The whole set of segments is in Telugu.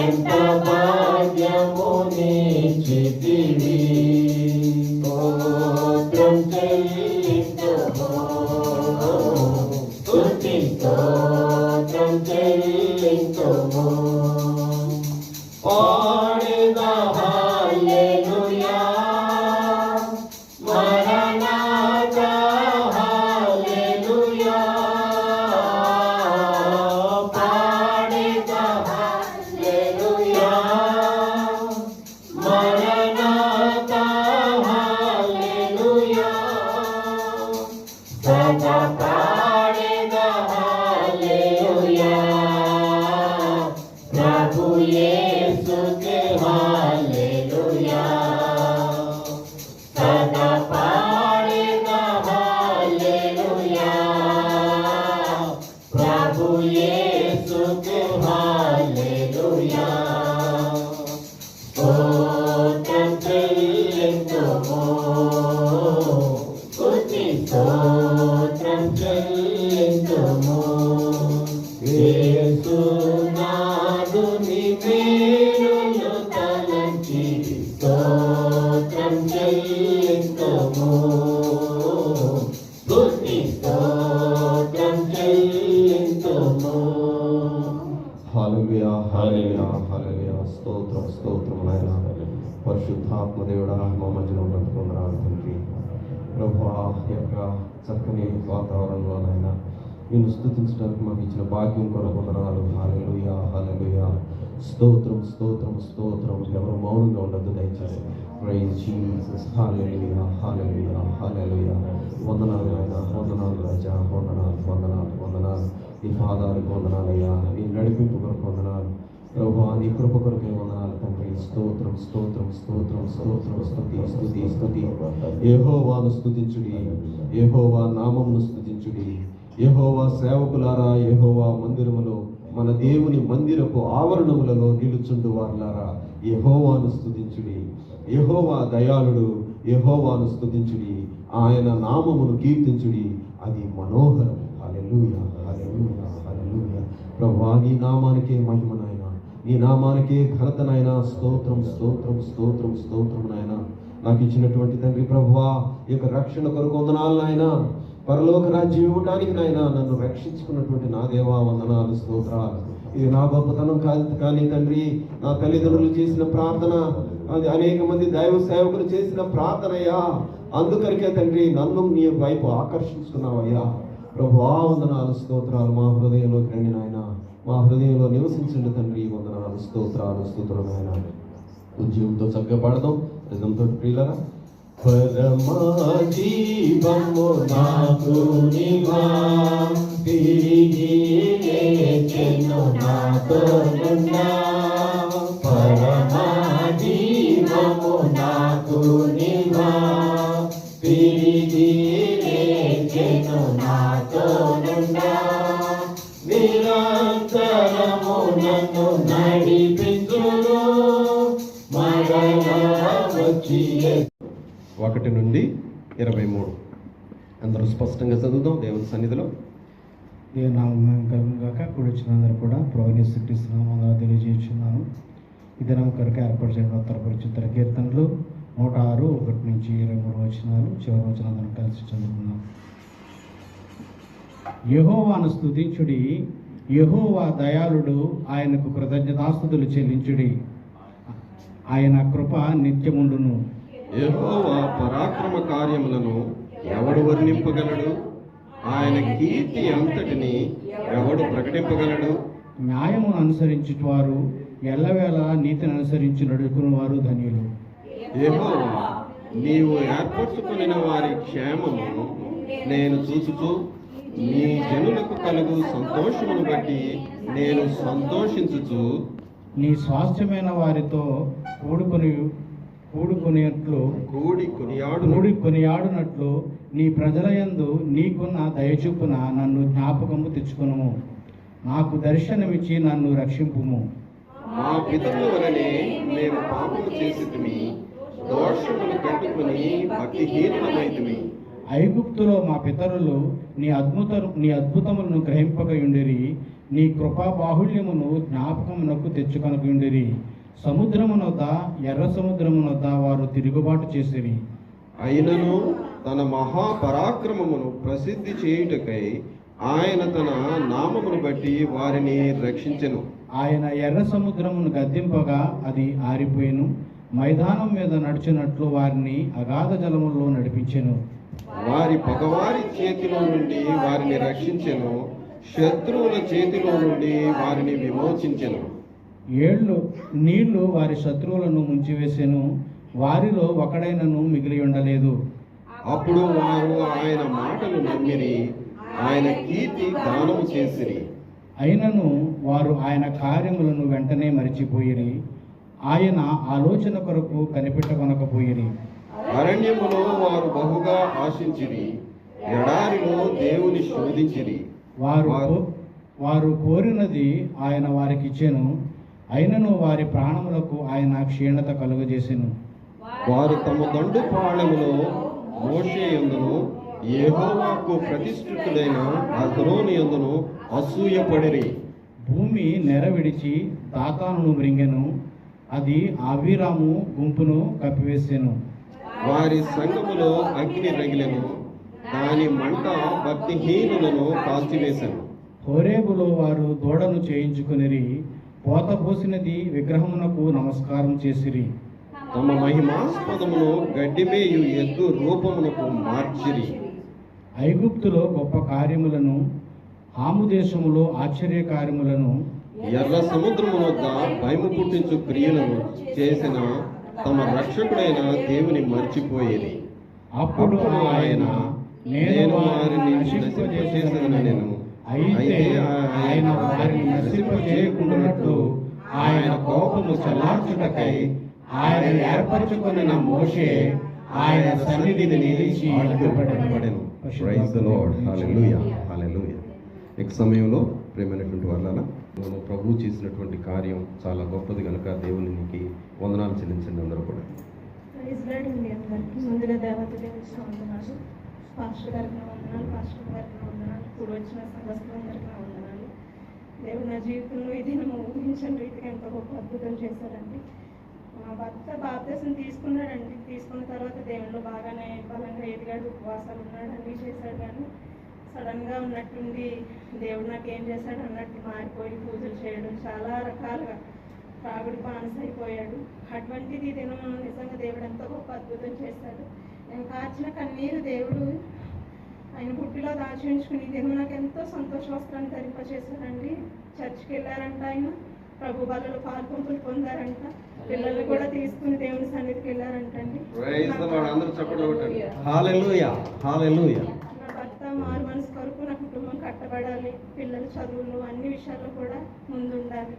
ఎంత భాగ్యము నీచితివి, స్తోత్రం చెల్లింతుము, స్తుతి స్తోత్రం చెల్లింతుము. పాడెదా హల్లెలూయా, మరణాతా హల్లెలూయా, పాడెదా హల్లెలూయా, మరణాతా హల్లెలూయా, సదా పాడెదా హల్లెలూయా, ప్రభు యేసుకే హల్లెలూయా, సదా పాడెదా హల్లెలూయా, ప్రభు యేసుకే హల్లెలూయా, స్తోత్రం చెల్లింతుము, స్తుతి స్తోత్రం చెల్లింతుము. యేసునాథుని మేలులు తలంచి స్తోత్రం చెల్లింతుము, స్తుతి స్తోత్రం చెల్లింతుము. హల్లెలూయా, హల్లెలూయా, హల్లెలూయా. స్తోత్రం, స్తోత్రం నాయనా. పరిశుద్ధాత్మ దేవుడా, మా మధ్యలో ఉన్నందుకు వందనాలు తండ్రి. ప్రభువా, ఈ యొక్క చక్కని వాతావరణంలో నాయనా నేను స్తుతించడానికి మాకు ఇచ్చిన భాగ్యం కొరకు వందనాలు. హల్లెలూయా, హల్లెలూయా. స్తోత్రం, స్తోత్రం, స్తోత్రం. ఎవరు మౌనంగా ఉండద్దు దయచేసి. Praise Jesus. Hallelujah, hallelujah, hallelujah. వందనాలు నాయనా, వందనాలు రాజా, వందనాలు, వందనాలు, వందనాలు. నీ పాదాలకు వందనాలయ్యా, నీ నడిపింపు కొరకు వందనాలు ప్రభువా, నీ కృప కొరకే వందనాలు తండ్రి. స్తోత్రం, స్తోత్రం, స్తోత్రం, స్తోత్రం. స్తుతి, స్తుతి, స్తుతి. యెహోవాను స్తుతించుడి, యెహోవా నామమును స్తుతించుడి. యెహోవా సేవకులారా, యెహోవా మందిరములో మన దేవుని మందిరపు ఆవరణములలో నిలుచుండు వారులారా, యెహోవాను స్తుతించుడి. యెహోవా దయాళుడు, యెహోవాను స్తుతించుడి. ఆయన నామమును కీర్తించుడి, అది మనోహరం. హల్లెలూయా, హల్లెలూయా, హల్లెలూయా. ప్రభువా, నీ నామానికే మహిమ నాయనా, నీ నామానికే ఘనత నాయనా. స్తోత్రం, స్తోత్రం, స్తోత్రం, స్తోత్రం నాయనా. నాకు ఇచ్చినటువంటి తండ్రి ప్రభువా, ఈ యొక్క రక్షణ కొరకు వందనాలు నాయనా. పరలోక రాజ్యం ఇవ్వడానికి నాయనా నన్ను రక్షించుకున్నటువంటి నా దేవా వందనాలు, స్తోత్రాలు. ఇది నా గొప్పతనం కాదు కానీ తండ్రి, నా తల్లిదండ్రులు చేసిన ప్రార్థన, అది అనేక మంది దైవ సేవకులు చేసిన ప్రార్థనయ్యా. అందుకరికే తండ్రి నన్ను నీ వైపు ఆకర్షించుకున్నావయ్యా. ప్రభువా వందనాలు, స్తోత్రాలు. మా హృదయంలోకి రండి నాయన, మా హృదయంలో నివసించండి తండ్రి. వందనాలు, స్తోత్రాలు, స్తోత్రాలు నాయన. ఉద్యమంతో చక్కగా పాడదాం నిజంతో ప్రియులరా. పరమా జీవము నాకు నీవా, తిరిగి లేచెను నాతో నున్నా. పరమా జీవము నాకు నీవా, తిరిగి లేచెను నాతో నున్నా. నిరంతరము నన్ను నడిపించును, మరలా వచ్చి 1 నుండి 23. అందరూ స్పష్టంగా చదువుదాం దేవుని సన్నిధిలో. దేవుని నామం కలుగుగాక. కూడి వచ్చినందరూ కూడా ప్రభువుని స్తుతిస్తున్నాము, తెలియజేస్తున్నాను. ఈ దినం కొరకు ఏర్పాటు చేయడం ఉత్తరపరిచిత్ర కీర్తనలు 106, 1 నుంచి 23 వచనాలు. చివరి వచనాలను కలిసి చదువుకున్నాం. యెహోవాను స్తుతించుడి, యెహోవా దయాళుడు, ఆయనకు కృతజ్ఞతాస్తుతులు చెల్లించుడి. ఆయన కృప నిత్యముండును. యెహోవా పరాక్రమ కార్యములను ఎవడు వర్ణింపగలడు? ఆయన కీర్తి అంతటిని ఎవడు ప్రకటింపగలడు? న్యాయమును అనుసరించువారు, ఎల్లవేళ నీతిని అనుసరించి నడుచుకుని వారు ధన్యులు. యెహోవా, నీవు ఏర్పరచుకుని వారి క్షేమము నేను చూచుచు, నీ జనులకు కలుగు సంతోషమును బట్టి నేను సంతోషించుచు, నీ స్వాస్థ్యమైన వారితో కూడి కొనియాడునట్లు నీ ప్రజల యందు నీకున్న దయచూపున నన్ను జ్ఞాపకము తెచ్చుకును. నాకు దర్శనమిచ్చి నన్ను రక్షింపుము. మా పితరుల వలనే మేము పాపము చేసితిమి, దోషములు కట్టుకుని భక్తిహీనులమైతిమి. ఐగుప్తులో మా పితరులు నీ అద్భుతములను గ్రహింపకయుండిరి, నీ కృపా బాహుళ్యమును జ్ఞాపకమునకు తెచ్చుకొనకయుండిరి. సముద్రమునొద్ద ఎర్ర సముద్రమునొద్ద వారు తిరుగుబాటు చేసిరి. అయినను తన మహాపరాక్రమమును ప్రసిద్ధి చేయుటకై ఆయన తన నామమును బట్టి వారిని రక్షించెను. ఆయన ఎర్ర సముద్రమును గద్దింపగా అది ఆరిపోయెను. మైదానం మీద నడుచున్నట్లు వారిని అగాధ జలముల్లో నడిపించెను. వారి పగవారి చేతిలో నుండి వారిని రక్షించెను, శత్రువుల చేతిలో నుండి వారిని విమోచించెను. నీళ్లు వారి శత్రువులను ముంచివేసెను, వారిలో ఒకడైనను మిగిలి ఉండలేదు. అప్పుడు వారు ఆయన మాటలు నమ్మిరి, ఆయన కీర్తి గానము చేసిరి. అయినను వారు ఆయన కార్యములను వెంటనే మరిచిపోయిరి, ఆయన ఆలోచన కొరకు కనిపెట్టకొనకపోయిరి. అరణ్యములో వారు బహుగా ఆశించిరి, ఎడారిలో దేవుని శోధించిరి. వారు కోరినది ఆయన వారికిచ్చెను, అయినను వారి ప్రాణములకు ఆయన క్షీణత కలుగజేసెను. వారు తమ దండు పాళెములో మోషే యందును యెహోవాకు ప్రతిష్ఠితుడైన అహరోను యందును అసూయపడిరి. భూమి నెర విడిచి దాతానును మృంగెను, అది అబీరాము గుంపును కప్పివేసెను. వారి సంఘములో అగ్ని రగిలెను, దాని మంట భక్తిహీనులను కాల్చివేశను. హోరేబులో వారు దూడను చేయించుకునిరి, పోత పోసినది విగ్రహమునకు నమస్కారం చేసిరి. తమ మహిమాస్పదమును గడ్డిమేయు ఎద్దు రూపమునకు మార్చిరి. ఐగుప్తులో గొప్ప కార్యములను, హాము దేశములో ఆశ్చర్య కార్యములను, ఎర్ర సముద్రమునొద్ద భయము పుట్టించు క్రియలను చేసిన తమ రక్షకుడైన దేవుని మర్చిపోయేది. అప్పుడు ఆయన నేను వారిని నశింపజేసేదనెను, అయితే ఆయన వారిని నశింపజేయకుండానట్లు ఆయన కోపము చల్లార్చుటకై ఆయన ఏర్పరచుకొనిన మోషే ఆయన సన్నిధిని నిలిచి అడ్డుపడెను. Praise the Lord. Hallelujah, hallelujah. ఈ సమయంలో ప్రియమైనటువంటి వాళ్ళ ప్రభు చేసినటువంటి కార్యం చాలా గొప్పది కనుక దేవునికి వందనాలు చెల్లించండి అందరూ కూడా. ముందుగా దేవతకి వందనాలు, పాస్టర్ గారికి వందనాలు, పాస్టర్ గారికి వందనాలు, ఇప్పుడు వచ్చిన సంఘస్థులందరికీ వందనాలు. దేవుడు నా జీవితంలో ఈ దినము ఊహించని రీతిగా ఎంతో గొప్ప అద్భుతం చేశారండి. మా భర్త బాప్తిసం తీసుకున్నాడండి. తీసుకున్న తర్వాత దేవుళ్ళు బాగానే బలంగా ఎదిగాడు, ఉపవాసాలు ఉన్నాడు, అన్నీ చేశాడు. కానీ సడన్గా ఉన్నట్టుండి దేవుడు నాకు ఏం చేశాడు అన్నట్టు మారిపోయి పూజలు చేయడం, చాలా రకాలుగా తాగుడు బానిస అయిపోయాడు. అటువంటిది దినం నిజంగా దేవుడు ఎంతో గొప్ప అద్భుతం చేశాడు. నేను కార్చిన కన్నీరు దేవుడు ఆయన బుట్టిలో దాచి ఉంచుకుని దినం నాకు ఎంతో సంతోషవస్త్రాన్ని ధరింపచేశారండి. చర్చికి వెళ్ళారంట, ఆయన ప్రభు బలలో పాల్పొంపులు పొందారంట, పిల్లల్ని కూడా తీసుకుని దేవుని సన్నిధికి వెళ్ళారంటండి. నా భర్త మారు మనసు కొరకు నా కుటుంబం కట్టబడాలి, పిల్లల చదువులు అన్ని విషయాల్లో కూడా ముందుండాలి,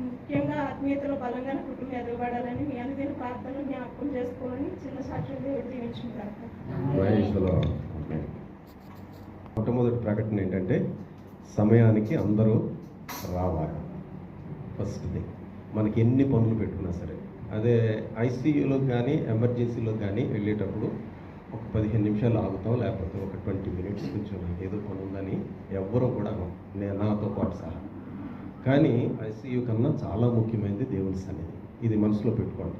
ముఖ్యంగా ఆత్మీయతలో బలంగా నా కుటుంబం ఎదగబడాలని మీ అందరి ప్రార్థనలు జ్ఞాపకం చేసుకోవాలని చిన్న సాక్షులు దేవుడు దీవించుకుంటారు. మొట్టమొదటి ప్రకటన ఏంటంటే సమయానికి అందరూ రావాలి. ఫస్ట్ థింగ్, మనకి ఎన్ని పనులు పెట్టుకున్నా సరే, అదే ఐసీయూలో కానీ ఎమర్జెన్సీలో కానీ వెళ్ళేటప్పుడు ఒక 15 నిమిషాలు ఆగుతాం, లేకపోతే ఒక 20 మినిట్స్ కొంచెం ఏదో పని ఉందని ఎవ్వరూ కూడా నాతో పాటు సహా. కానీ ఐసీయూ కన్నా చాలా ముఖ్యమైనది దేవుని సన్నిధి. ఇది మనసులో పెట్టుకోండి.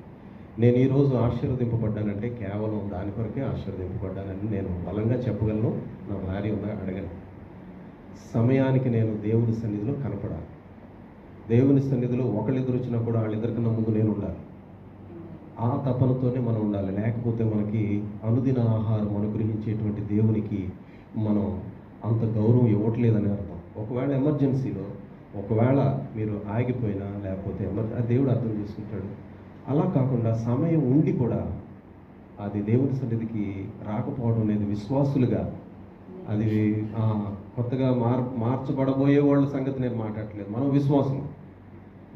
నేను ఈరోజు ఆశీర్వదింపబడ్డానంటే కేవలం దాని కొరకే ఆశీర్వదింపబడ్డానని నేను బలంగా చెప్పగలను. నా భార్య ఉందా అడగను. సమయానికి నేను దేవుని సన్నిధిలో కనపడాలి. దేవుని సన్నిధిలో ఒకళ్ళిద్దరు వచ్చినా కూడా వాళ్ళిద్దరికన్నా ముందు నేను ఉండాలి. ఆ తపనతోనే మనం ఉండాలి. లేకపోతే మనకి అనుదిన ఆహారం అనుగ్రహించేటువంటి దేవునికి మనం అంత గౌరవం ఇవ్వట్లేదని అర్థం. ఒకవేళ ఎమర్జెన్సీలో ఒకవేళ మీరు ఆగిపోయినా లేకపోతే దేవుడు అర్థం చేసుకుంటాడు. అలా కాకుండా సమయం ఉండి కూడా అది దేవుని సన్నిధికి రాకపోవడం అనేది విశ్వాసులుగా, అది కొత్తగా మార్చబడబోయే వాళ్ళ సంగతి నేను మాట్లాడట్లేదు. మనం విశ్వాసం,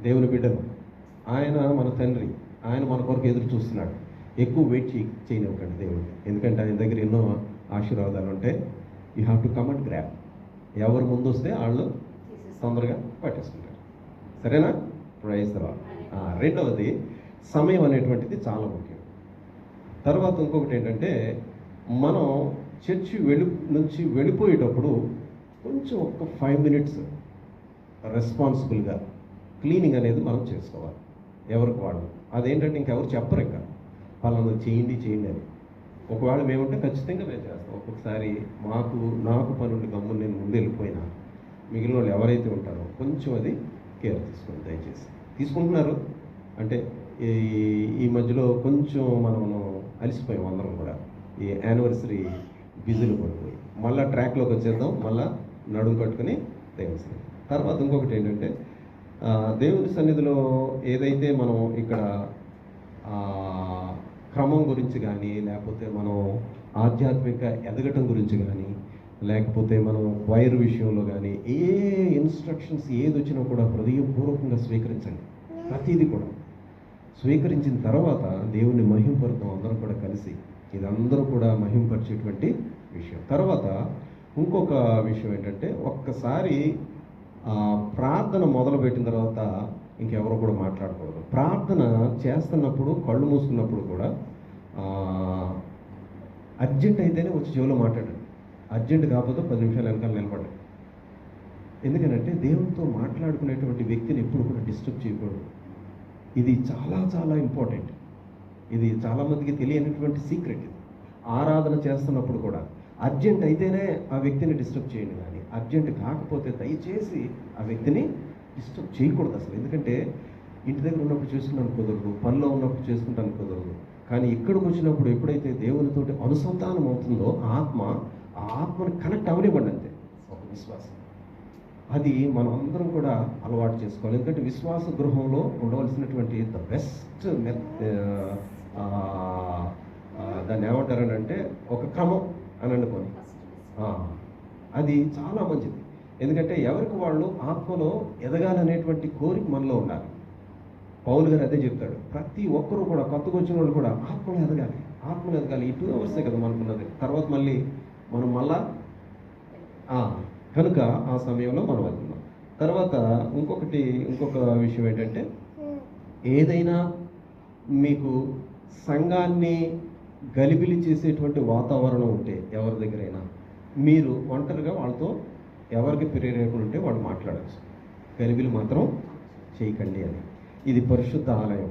దేవుని బిడ్డలు, ఆయన మన తండ్రి, ఆయన మన కొరకు ఎదురు చూస్తున్నాడు. ఎక్కువ వెయిట్ చేయనివ్వకండి దేవుడు, ఎందుకంటే ఆయన దగ్గర ఎన్నో ఆశీర్వాదాలు ఉంటాయి. You have to come and grab. ఎవరు ముందు వస్తే వాళ్ళు తొందరగా పట్టేసుకుంటారు. సరేనా? Praise the lord. రెండవది, సమయం అనేటువంటిది చాలా ముఖ్యం. తర్వాత ఇంకొకటి ఏంటంటే, మనం చర్చి నుంచి వెళ్ళిపోయేటప్పుడు కొంచెం ఒక 5 minutes రెస్పాన్సిబుల్గా క్లీనింగ్ అనేది మనం చేసుకోవాలి, ఎవరికి వాళ్ళు. అదేంటంటే ఇంకెవరు చెప్పరు, ఇంకా వాళ్ళని చేయండి అని. ఒకవేళ మేముంటే ఖచ్చితంగా మేము చేస్తాం. ఒక్కొక్కసారి నాకు పనులు గమ్మున నేను ముందు వెళ్ళిపోయినా మిగిలిన వాళ్ళు ఎవరైతే ఉంటారో కొంచెం అది కేర్ తీసుకోండి దయచేసి. తీసుకుంటున్నారు అంటే ఈ మధ్యలో కొంచెం మనము అలసిపోయాం అందరం కూడా, ఈ యానివర్సరీ బిజీలు పడిపోయి. మళ్ళీ ట్రాక్లోకి వచ్చేద్దాం, మళ్ళీ నడుము కట్టుకుని దేవుని సన్నిధి. తర్వాత ఇంకొకటి ఏంటంటే దేవుని సన్నిధిలో ఏదైతే మనం ఇక్కడ క్రమం గురించి కానీ, లేకపోతే మనం ఆధ్యాత్మిక ఎదగటం గురించి కానీ, లేకపోతే మనం వైర్ విషయంలో కానీ ఏ ఇన్స్ట్రక్షన్స్ ఏది వచ్చినా కూడా హృదయపూర్వకంగా స్వీకరించండి. ప్రతిదీ కూడా స్వీకరించిన తర్వాత దేవుని మహింపరుతాం అందరం కూడా కలిసి. ఇది అందరూ కూడా మహింపరిచేటువంటి విషయం. తర్వాత ఇంకొక విషయం ఏంటంటే ఒక్కసారి ప్రార్థన మొదలుపెట్టిన తర్వాత ఇంకెవరో కూడా మాట్లాడకూడదు. ప్రార్థన చేస్తున్నప్పుడు కళ్ళు మూసుకున్నప్పుడు కూడా అర్జెంట్ అయితేనే వచ్చి చెవిలో మాట్లాడండి. అర్జెంట్ కాకపోతే 10 నిమిషాలు వెనకాల నిలబడండి. ఎందుకనంటే దేవునితో మాట్లాడుకునేటువంటి వ్యక్తిని ఎప్పుడు కూడా డిస్టర్బ్ చేయకూడదు. ఇది చాలా చాలా ఇంపార్టెంట్. ఇది చాలామందికి తెలియనటువంటి సీక్రెట్. ఇది ఆరాధన చేస్తున్నప్పుడు కూడా అర్జెంట్ అయితేనే ఆ వ్యక్తిని డిస్టర్బ్ చేయండి, కానీ అర్జెంట్ కాకపోతే దయచేసి ఆ వ్యక్తిని డిస్టర్బ్ చేయకూడదు అసలు. ఎందుకంటే ఇంటి దగ్గర ఉన్నప్పుడు చేసుకుంటానికి కుదరదు, పనిలో ఉన్నప్పుడు చేసుకుంటానికి కుదరదు. కానీ ఇక్కడికి వచ్చినప్పుడు ఎప్పుడైతే దేవునితోటి అనుసంధానం అవుతుందో ఆ ఆత్మని కనెక్ట్ అవ్వనివ్వండి అంతే. ఒక విశ్వాసం అది మనం అందరం కూడా అలవాటు చేసుకోవాలి. ఎందుకంటే విశ్వాస గృహంలో ఉండవలసినటువంటి ద బెస్ట్ దాన్ని ఏమంటారనంటే ఒక క్రమం అని అనుకోని, అది చాలా మంచిది. ఎందుకంటే ఎవరికి వాళ్ళు ఆత్మలో ఎదగాలనేటువంటి కోరిక మనలో ఉండాలి. పౌలు గారు అదే చెప్తాడు, ప్రతి ఒక్కరూ కూడా కొత్తగా వచ్చిన వాళ్ళు కూడా ఆత్మలో ఎదగాలి. ఈ 2 hours కదా మనకున్నది, తర్వాత మళ్ళీ మనం కనుక ఆ సమయంలో మనం వెళ్తున్నాం. తర్వాత ఇంకొక విషయం ఏంటంటే ఏదైనా మీకు సంఘాన్ని గలిబిలి చేసేటువంటి వాతావరణం ఉంటే ఎవరి దగ్గరైనా మీరు ఒంటరిగా వాళ్ళతో ఎవరికి ప్రేరేపణ ఉంటే వాళ్ళు మాట్లాడచ్చు, గలిబిలి మాత్రం చేయకండి అని. ఇది పరిశుద్ధ ఆలయం,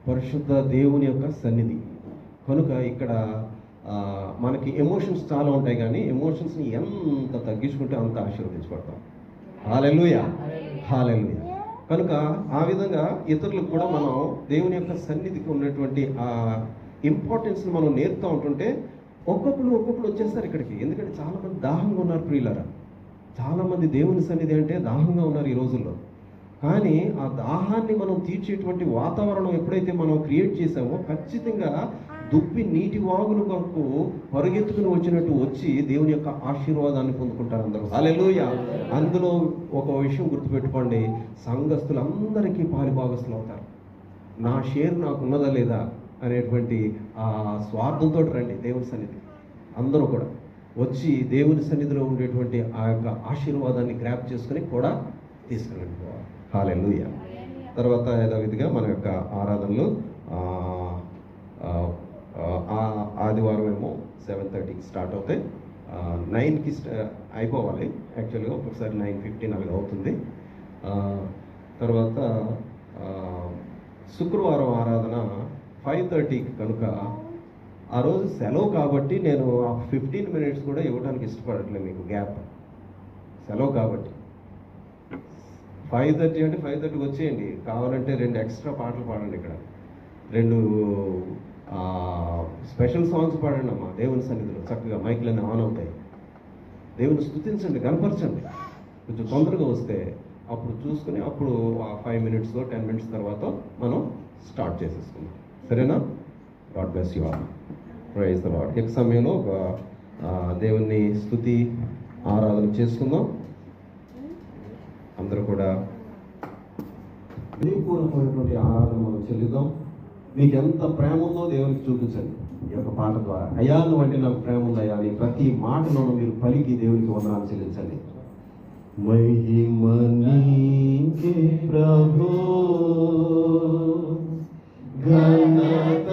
పరిశుద్ధ దేవుని యొక్క సన్నిధి. కనుక ఇక్కడ మనకి ఎమోషన్స్ చాలా ఉంటాయి, కానీ ఎమోషన్స్ని ఎంత తగ్గించుకుంటే అంత ఆశీర్వదించబడతాం. హల్లెలూయా. కనుక ఆ విధంగా ఇతరులకు కూడా మనం దేవుని యొక్క సన్నిధికి ఉన్నటువంటి ఆ ఇంపార్టెన్స్ని మనం నేర్పుతూ ఉంటుంటే ఒక్కొక్కరు వచ్చేస్తారు ఇక్కడికి. ఎందుకంటే చాలామంది దాహంగా ఉన్నారు ప్రియులారా, చాలామంది దేవుని సన్నిధి అంటే దాహంగా ఉన్నారు ఈ రోజుల్లో. కానీ ఆ దాహాన్ని మనం తీర్చేటువంటి వాతావరణం ఎప్పుడైతే మనం క్రియేట్ చేసామో ఖచ్చితంగా దుప్పి నీటి వాగుల కొరకు పరుగెత్తుకుని వచ్చినట్టు వచ్చి దేవుని యొక్క ఆశీర్వాదాన్ని పొందుకుంటారు అందరూ. హల్లెలూయా. అందులో ఒక విషయం గుర్తుపెట్టుకోండి, సంఘస్థులందరికీ పాలిభాగస్తులు అవుతారు. నా షేర్ నాకు ఉన్నదా లేదా అనేటువంటి ఆ స్వార్థంతో రండి దేవుని సన్నిధి. అందరూ కూడా వచ్చి దేవుని సన్నిధిలో ఉండేటువంటి ఆ యొక్క ఆశీర్వాదాన్ని గ్రాప్ చేసుకుని కూడా తీసుకురండి. హల్లెలూయా. తర్వాత యథావిధిగా మన యొక్క ఆరాధనలు ఆదివారం ఏమో 7:30కి స్టార్ట్ అవుతాయి, 9కి అయిపోవాలి. యాక్చువల్గా ఒక్కొక్కసారి 9:15 అలాగ అవుతుంది. తర్వాత శుక్రవారం ఆరాధన 5:30కి కనుక ఆ రోజు సెలవు కాబట్టి నేను ఆ 15 minutes కూడా ఇవ్వడానికి ఇష్టపడట్లేదు మీకు గ్యాప్. సెలవు కాబట్టి 5:30 అంటే 5:30కి వచ్చేయండి. కావాలంటే 2 ఎక్స్ట్రా పాటలు పాడండి, ఇక్కడ 2 స్పెషల్ సాంగ్స్ పాడండి అమ్మా దేవుని సన్నిధిలో. చక్కగా మైక్లన్నీ ఆన్ అవుతాయి. దేవుని స్తుతించండి, కనపరచండి. కొంచెం తొందరగా వస్తే అప్పుడు చూసుకుని అప్పుడు ఆ 5 minutes 10 minutes తర్వాత మనం స్టార్ట్ చేసేసుకుందాం. సరేనా? God bless you all. Praise the lord. ఈ సమయంలో ఒక దేవుని స్తుతి ఆరాధన చేసుకుందాం. అందరూ కూడా హృదయపూర్వకమైనటువంటి ఆరాధన మనం చెల్లిద్దాం. మీకు ఎంత ప్రేమ ఉందో దేవునికి చూపించండి ఈ యొక్క పాట ద్వారా. అయ్యా నువ్వు అంటే నాకు ప్రేమ ఉంది అయ్యా అని ప్రతి మాటలోనూ మీరు పలికి దేవునికి వందనాలు చెల్లించండి. మహిమ నీకే ప్రభు, ఘనత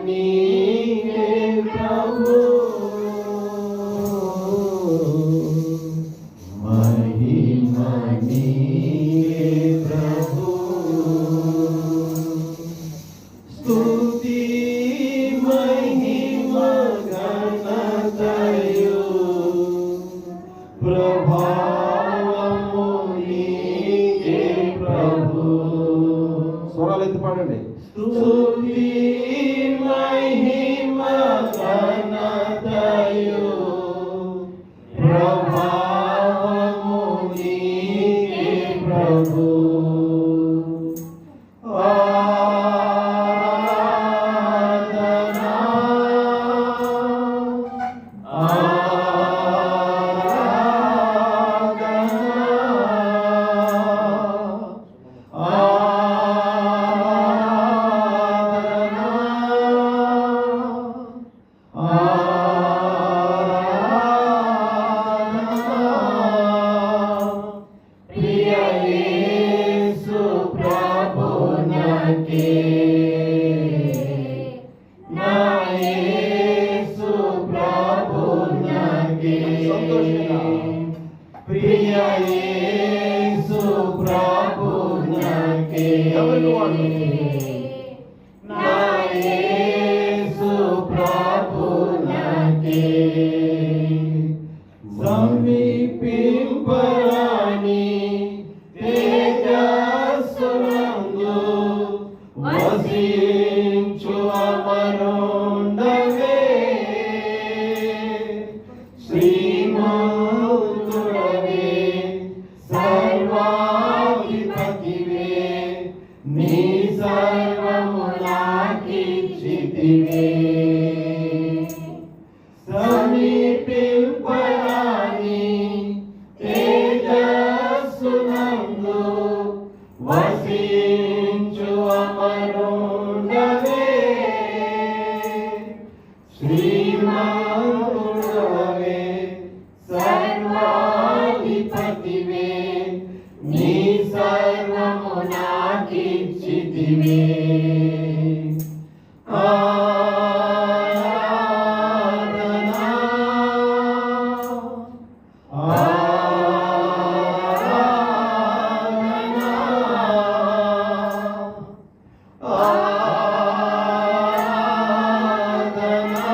నీకే ప్రభు, స్తుతి మహిమ ఘనతయు ప్రభావము నీకే ప్రభు. ఆరాధనా ప్రియ యేసు ప్రభునకే నా యేసు ప్రభునకే సమీపింపరాని తేజస్సునందు వసించు అమరుండవే శ్రీమంతుడవే సర్వాధిపతివే నీ సర్వము నాకిచ్చితివే సమీపింపరాని తేజస్సునందు వసించు అమరుండవే శ్రీమంతుడవే సర్వాధిపతివే నీ సర్వము నాకిచ్చితివే ఆరాధనా ఆరాధనా ఆరాధనా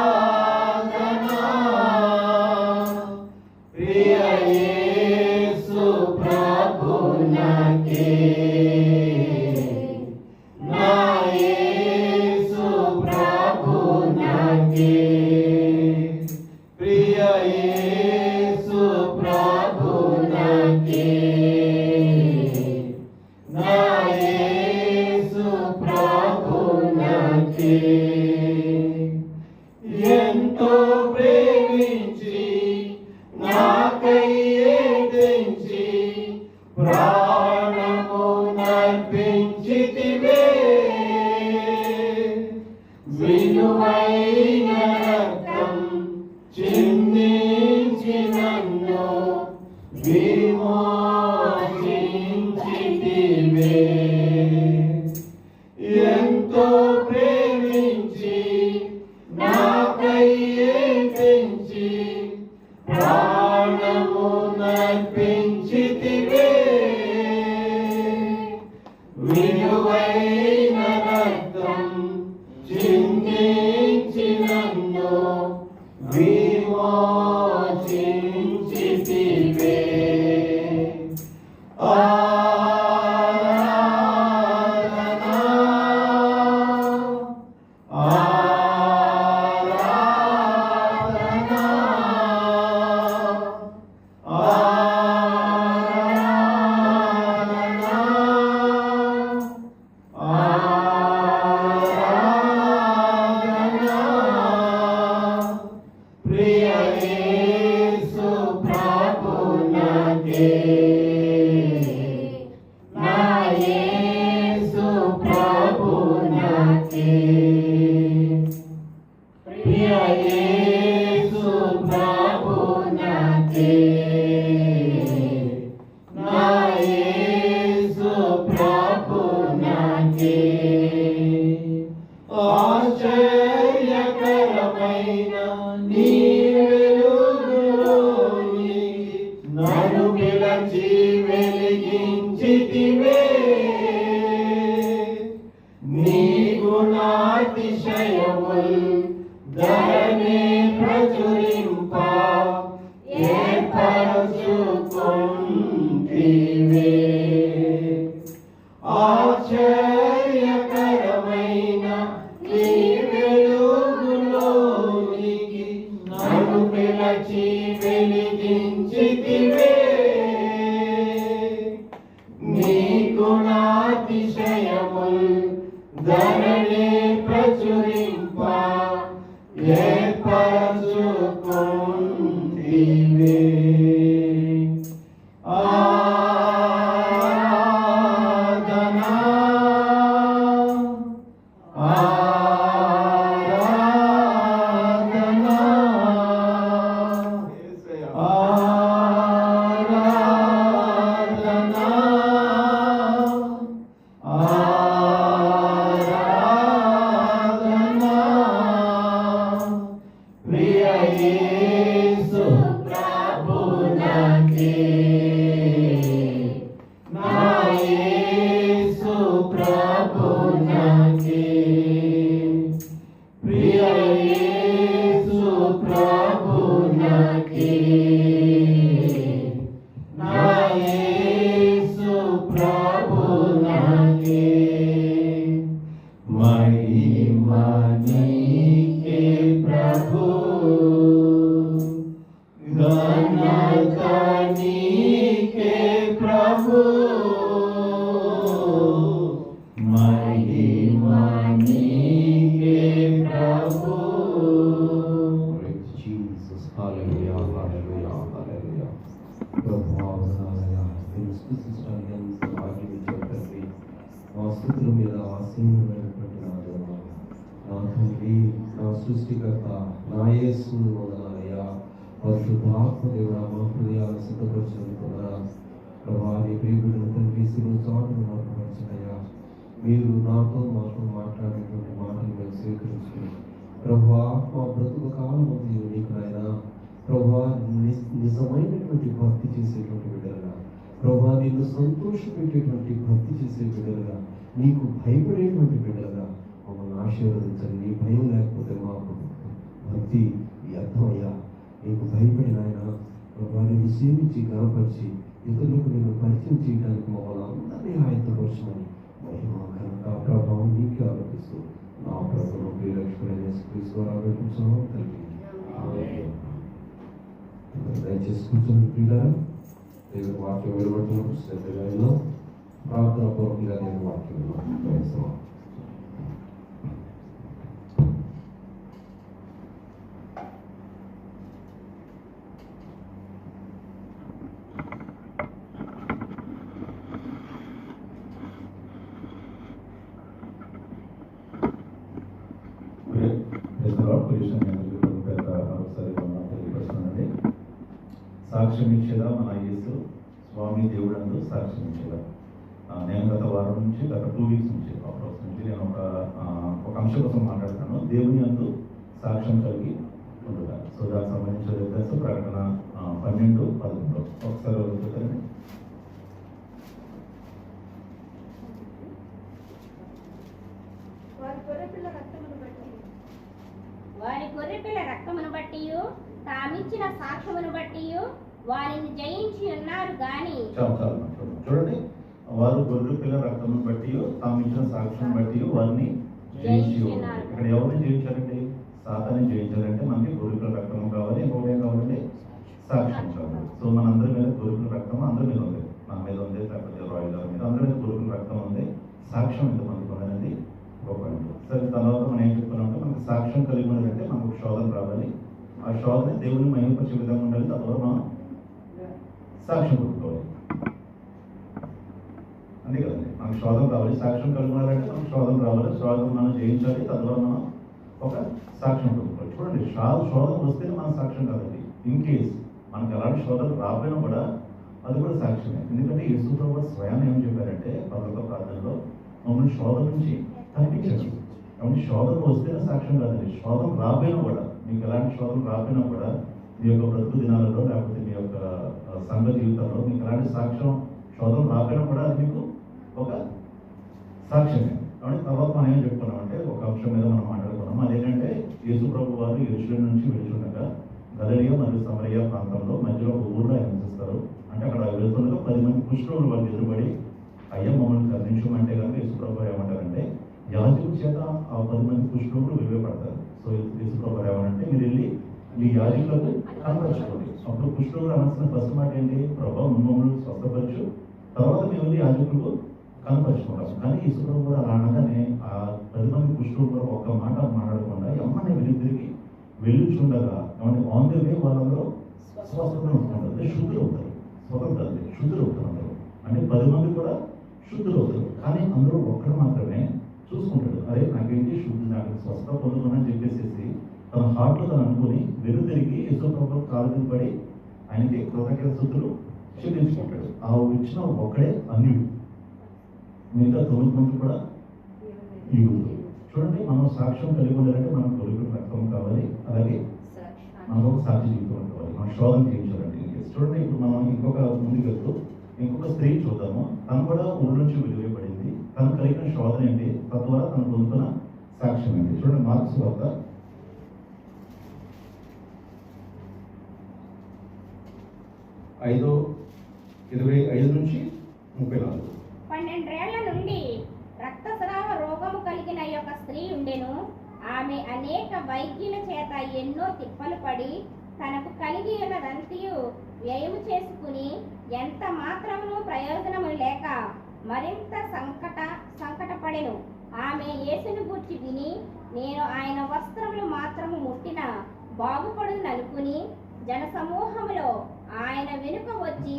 ఆరాధనా ప్రియ యేసు ప్రభునకే నా యేసు ప్రభునకే ప్రియ యేసు ప్రభునకే నా యేసు ప్రభునకే ఎంతో ప్రేమించి నాకై తెంచి ప్రాణము నర్పించితివే విలువైన రక్తం చిందించి నన్ను విమోచించితివే ఎంతో ప్రేమించి నాకై తెంచి ప్రాణము నర్పించితివే విలువైన రక్తం చిందించి నన్ను విమోచించితివే ఆరాధనా ఆరాధనా ఆరాధనా ఆరాధనా ప్రియ యేసు ప్రభునకే నా యేసు ప్రభునకే ప్రియ యేసు ప్రభునకే నా యేసు ప్రభునకే ఆశ్చర్యకరమైన నీ వెలుగులోని నన్ను పిలిచి వెలిగించితివే నీ గుణాతిశయముల్ ధరణి ప్రచురింప ఏర్పరచుకుంటివే నిలచి వెలిగించితివే నీ గుణాతిశయముల్ ధరణి ప్రచురింప ఏర్పరచుకుంటివే ఆరాధనా ఆరాధనా ఆరాధనా ఆరాధనా ప్రియ యేసు ప్రభునకే నా యేసు ప్రభునకే ప్రియ యేసు ప్రభునకే నా యేసు ప్రభునకే మహిమ నీకే ప్రభు ఘనత నీకే ప్రభు మహిమ నీకే ప్రభు Jesus, hallelujah, hallelujah, hallelujah. ప్రభువా వందనాలయ్యా. మీరు స్తుతించడానికి ఎంత భాగ్యం ఇచ్చారు తండ్రి. మా స్తుతుల మీద ఆసీనులైనటువంటి నా దేవా, నా తండ్రి, నా సృష్టికర్త, నా యేసు వందనాలయ్యా. పరిశుద్ధాత్మ దేవుడా, మా హృదయాలను సిద్ధపరిచినందుకు వందనాలు. ప్రభువా, నీ ప్రియబిడ్డల తండ్రి శిలువ చాటును మాకు పరిచయమయ్యా. మీరు నాతో మాతో మాట్లాడేటువంటి మాటలు మేము స్వీకరించుకుని ప్రభువా, మా బ్రతుకు కాలం ఉంది నీకు నాయన ప్రభువా, నిజమైనటువంటి భక్తి చేసేటువంటి బిడ్డలుగా ప్రభువా, నిన్ను సంతోషపెట్టేటువంటి భక్తి చేసే బిడ్డలుగా, నీకు భయపడేటువంటి బిడ్డలుగా మమ్మల్ని ఆశీర్వదించండి. నీ భయం లేకపోతే మాకు భక్తి వ్యర్థమయ్యా. నీకు భయపడిన ఆయన ప్రభువా, నిన్ను సేవించి గనపరిచి ఇతరులకు నిన్ను పరిచయం చేయడానికి మమ్మల్ని అందరినీ ఆయత్తపరచమని మహిమ ఘనత ప్రభావం నీకే ఆరోపిస్తూ నా ప్రభుత్వం ప్రియలక్ష్మి తీసుకురాబెట్టుకున్నాం తండ్రి. దయచేసి కూర్చొని ప్రియులారా, దేవుని వాక్యం వెలువడుతున్నప్పుడు శ్రద్ధగా విన్నాం. ప్రార్థన పూర్వకంగా దేవుని వాక్యం విన్నాం. సాక్ష్యం ఇచ్చేదా మన యేసు స్వామి దేవుడందు సాక్ష్యం ఇచ్చేదా. నేను గత వారం నుంచి గత 2 వీక్స్ నుంచి అప్రోక్స్ నుంచి నేను ఒక అంశం కోసం మాట్లాడతాను. దేవుని అందు సాక్ష్యం కలిగి ఉండాలి. సో దానికి సంబంధించిన రిఫరెన్స్ ప్రకటన 12:11 ఒకసారి వదులుతారండి. వారి గొర్రెపిల్ల రక్తమును బట్టి తామిచ్చిన సాక్ష్యమును బట్టి వారిని జయించి ఉన్నారు గాని. చూడండి, వారు గొర్రె పిల్ల రక్తమును బట్టి తామిచ్చిన సాక్ష్యం బట్టి వారిని జయించి ఉన్నారు. ఇక్కడ ఎవరిని జయించారండి? సాతాన్ని జయించాలంటే మనకి గొర్రె పిల్ల రక్తము కావాలి. ఇంకోటి ఏం కావాలండి? సాక్ష్యం కావాలి. సో మనందరి మీద గొర్రె పిల్ల రక్తం అందరి మీద ఉంది. నా మీద ఉంది, లేకపోతే రాయల్ గారి మీద అందరి మీద గొర్రె పిల్ల రక్తం ఉంది. సాక్ష్యం ఎంతమందికి ఉన్నది ఒక పాయింట్. సరే, తర్వాత మనం ఏం చెప్తున్నామంటే మనకి సాక్ష్యం కలిగి ఉండాలంటే మనకు శోధన రావాలి. ఆ శోధన దేవుని మహిమపరిచే విధంగా ఉండాలి. తద్వారా మనం సాక్ష్యం కొట్టుకోవాలి. అంతే కదండి, మనకు శోధన రావాలి. సాక్ష్యం కలిగి ఉండాలంటే మనకు శోధన రావాలి. శోధన మనం జయించాలి. తద్వారా మనం ఒక సాక్ష్యం కొట్టుకోవాలి. చూడండి, శోధన వస్తేనే మన సాక్ష్యం కాదండి. ఇన్ కేస్ మనకు ఎలాంటి శోధన రాకపోయినా కూడా అది కూడా సాక్ష్యమే. ఎందుకంటే యేసు ప్రభువు స్వయాన్ని ఏం చెప్పారంటే పరలోక ప్రార్థనలో మమ్మల్ని శోధన నుంచి తప్పించండి. కాబట్టి శోధన వస్తేనే సాక్ష్యం కాదండి. శోధన రాకపోయినా కూడా, మీకు ఎలాంటి శోధన రాకపోయినా కూడా మీ యొక్క బ్రతుకు దినాలలో లేకపోతే మీ యొక్క సంఘ జీవితంలో మీకు ఎలాంటి సాక్ష్యం శోధన రాకపోయినా కూడా అది మీకు ఒక సాక్ష్యమే. కాబట్టి తర్వాత మనం ఏం చెప్పుకున్నామంటే ఒక అంశం మీద మనం మాట్లాడుకున్నాం. అదేంటంటే యేసు ప్రభు వారు యెరూషలేము నుంచి వెళ్తుండగా గలిలయ మరియు సమరయ ప్రాంతంలో మధ్యలో ఒక ఊర్లో ఆయన నివసిస్తారు. అంటే అక్కడ వెళ్తుండగా 10 మంది కుష్ఠరోగులు వాళ్ళు ఎదురుబడి అయ్యా మమ్మల్ని కరుణించమంటే కనుక యేసు ప్రభు ఏమంటారంటే యాజకుల చేత ఆ 10 మంది కుష్ఠరోగులు వివేపడతారు. సో యేసు ప్రభు ఏమంటే మీరు వెళ్ళి మీ యాజకులకు కనపరచుకోండి. అప్పుడు కుష్ఠరోగుడు అనాల్సిన ఫస్ట్ మాట ఏంటి? ప్రభా మమ్మల్ని స్వస్థపరచు, తర్వాత మేము యాజకులకు కనపరుచుకుంటాం. కానీ యేసుప్రభు కూడా అలా అనగానే ఆ 10 మంది కుష్ఠరోగులు ఒక్క మాట మాట్లాడకుండా ఎమ్మనే తిరిగి వెళ్ళుచుండగా ఆన్ ది వే వాళ్ళందరూ స్వస్థతను ఉంటున్నారు, శుద్ధులు అవుతారు. స్వతంత్రాలు శుద్ధులు అవుతారు అందరూ. అంటే 10 మంది కూడా శుద్ధులు అవుతారు. కానీ అందరూ ఒక్కడు మాత్రమే చూసుకుంటాడు, అరే నాకేంటి శుద్ధి, నాకు స్వస్థత పొందుకుని చెప్పేసి తన హార్ట్లో తను అనుకుని తిరిగి యేసుప్రభు కాలు మీద పడి ఆయనకి కృతజ్ఞత స్థుతులు చెల్లించుకుంటాడు. ఆ వచ్చిన ఒక్కడే అన్యుడు, మిగతా 9 మంది కూడా యూదులు. చూడండి, మనం సాక్ష్యం కలిగి ఉండాలంటే మనం కొలుగురు రక్తం కావాలి, అలాగే మనం ఒక సాక్షి జీవితం కావాలి, మనం శోధన చేయించాలండి. చూడండి, ఇప్పుడు మనం ఇంకొక ముందుకు వెళ్తూ ఇంకొక స్త్రీ చూద్దాము. తను కూడా ఊరు నుంచి వెలువబడింది. తను కలిగిన శోధన ఏంటి, తద్వారా తను పొందుకున్న సాక్ష్యం ఏంటి? చూడండి, మార్క్స్ వార్త 5:25 నుంచి 34. 12 ఏళ్ల నుండి రక్తస్రావ రోగము కలిగిన యొక్క స్త్రీ ఉండెను. ఆమె అనేక వైద్యుల చేత ఎన్నో తిప్పలు పడి తనకు కలిగి ఉన్నదంతయు వ్యయము చేసుకుని ఎంత మాత్రము ప్రయోజనము లేక మరింత సంకటపడెను. ఆమె యేసును గూర్చి విని, నేను ఆయన వస్త్రములు మాత్రము ముట్టిన బాగుపడుననుకుని జనసమూహములో ఆయన వెనుక వచ్చి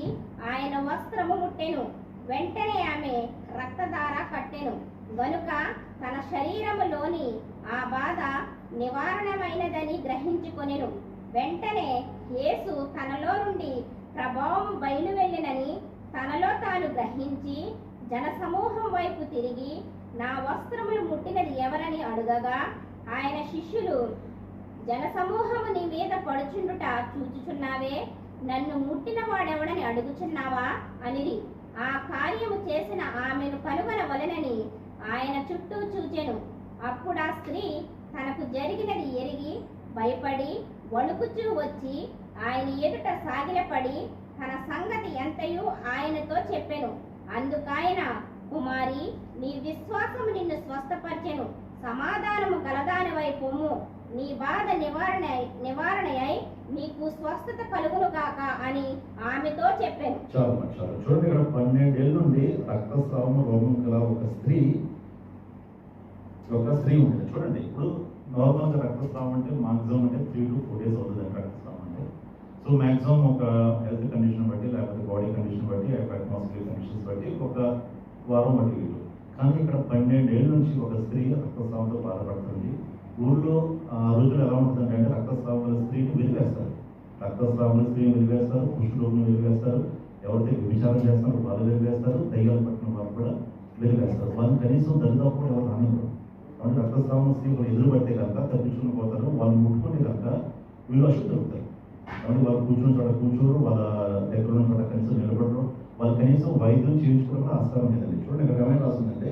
ఆయన వస్త్రము ముట్టెను. వెంటనే ఆమె రక్తధార కట్టెను గనుక తన శరీరములోని ఆ బాధ నివారణమైనదని గ్రహించుకొనెను. వెంటనే యేసు తనలో నుండి ప్రభావం బయలు వెళ్ళినని తనలో తాను గ్రహించి జనసమూహం వైపు తిరిగి నా వస్త్రములు ముట్టినది ఎవరని అడుగగా, ఆయన శిష్యులు, జనసమూహము నీ మీద పడుచుండుట చూచుచున్నావే, నన్ను ముట్టిన వాడెవడని అడుగుచున్నావా అనిరి. ఆ కార్యము చేసిన ఆమెను కనుగొనవలెనని ఆయన చుట్టూ చూచెను. అప్పుడు ఆ స్త్రీ తనకు జరిగినది ఎరిగి భయపడి వణుకుచూ వచ్చి ఆయన ఎదుట సాగిలపడి తన సంగతి ఎంతయు ఆయనతో చెప్పెను. అందుకాయన, కుమారి, నీ విశ్వాసము నిన్ను స్వస్థపరిచెను, సమాధానము గలదానివై పొమ్ము, నీ బాధ నివారణయై నీకు స్వస్థత కలుగును కాక అని ఆమెతో చెప్పాను. చాలు చూడండి, ఇక్కడ 12 ఏళ్ళ నుండి రక్తస్రావం రోగం గల ఒక స్త్రీ ఉంటుంది. చూడండి, ఇప్పుడు నార్మల్గా రక్తస్రావం అంటే మాక్సిమం అంటే 3 to 4 days అవుతుంది రక్తస్రావం అంటే. సో మాక్సిమం ఒక హెల్త్ కండిషన్ బట్టి, లేకపోతే బాడీ కండిషన్ బట్టి, అట్మాస్ఫియర్ కండిషన్స్ బట్టి ఒక వారం బట్టి వీళ్ళు. కానీ ఇక్కడ 12 ఏళ్ళ నుంచి ఒక స్త్రీ రక్తస్రావంతో బాధపడుతుంది. ఊళ్ళో ఆ రోజులు ఎలా ఉంటుందంటే, అంటే రక్తస్రావం స్త్రీని వెలివేస్తారు, రక్తస్రావం స్త్రీని వెలివేస్తారు, కుష్ఠరోగులను వెలివేస్తారు, ఎవరైతే విచారం చేస్తారో వాళ్ళు వెలివేస్తారు, దయ్యాలు పట్టిన వాళ్ళు కూడా వెలివేస్తారు. వాళ్ళని కనీసం దరిదాపు కూడా ఎవరు రానివ్వరు. కాబట్టి రక్తస్రావం స్త్రీ వాళ్ళు ఎదురు పడితే కనుక తప్పించుకుని పోతారు, వాళ్ళు ముట్టుకుంటే కనుక వీళ్ళు అశుద్ధి అవుతారు. కాబట్టి వాళ్ళు కూర్చున్న చోట కూర్చోరు, వాళ్ళ దగ్గర ఉన్న చోట కనీసం నిలబడరు, వాళ్ళు కనీసం వైద్యం చేయించుకోవడం కూడా ఆస్కారం లేదండి. చూడండి, ఇక్కడ ఏమైనా రాస్తుందంటే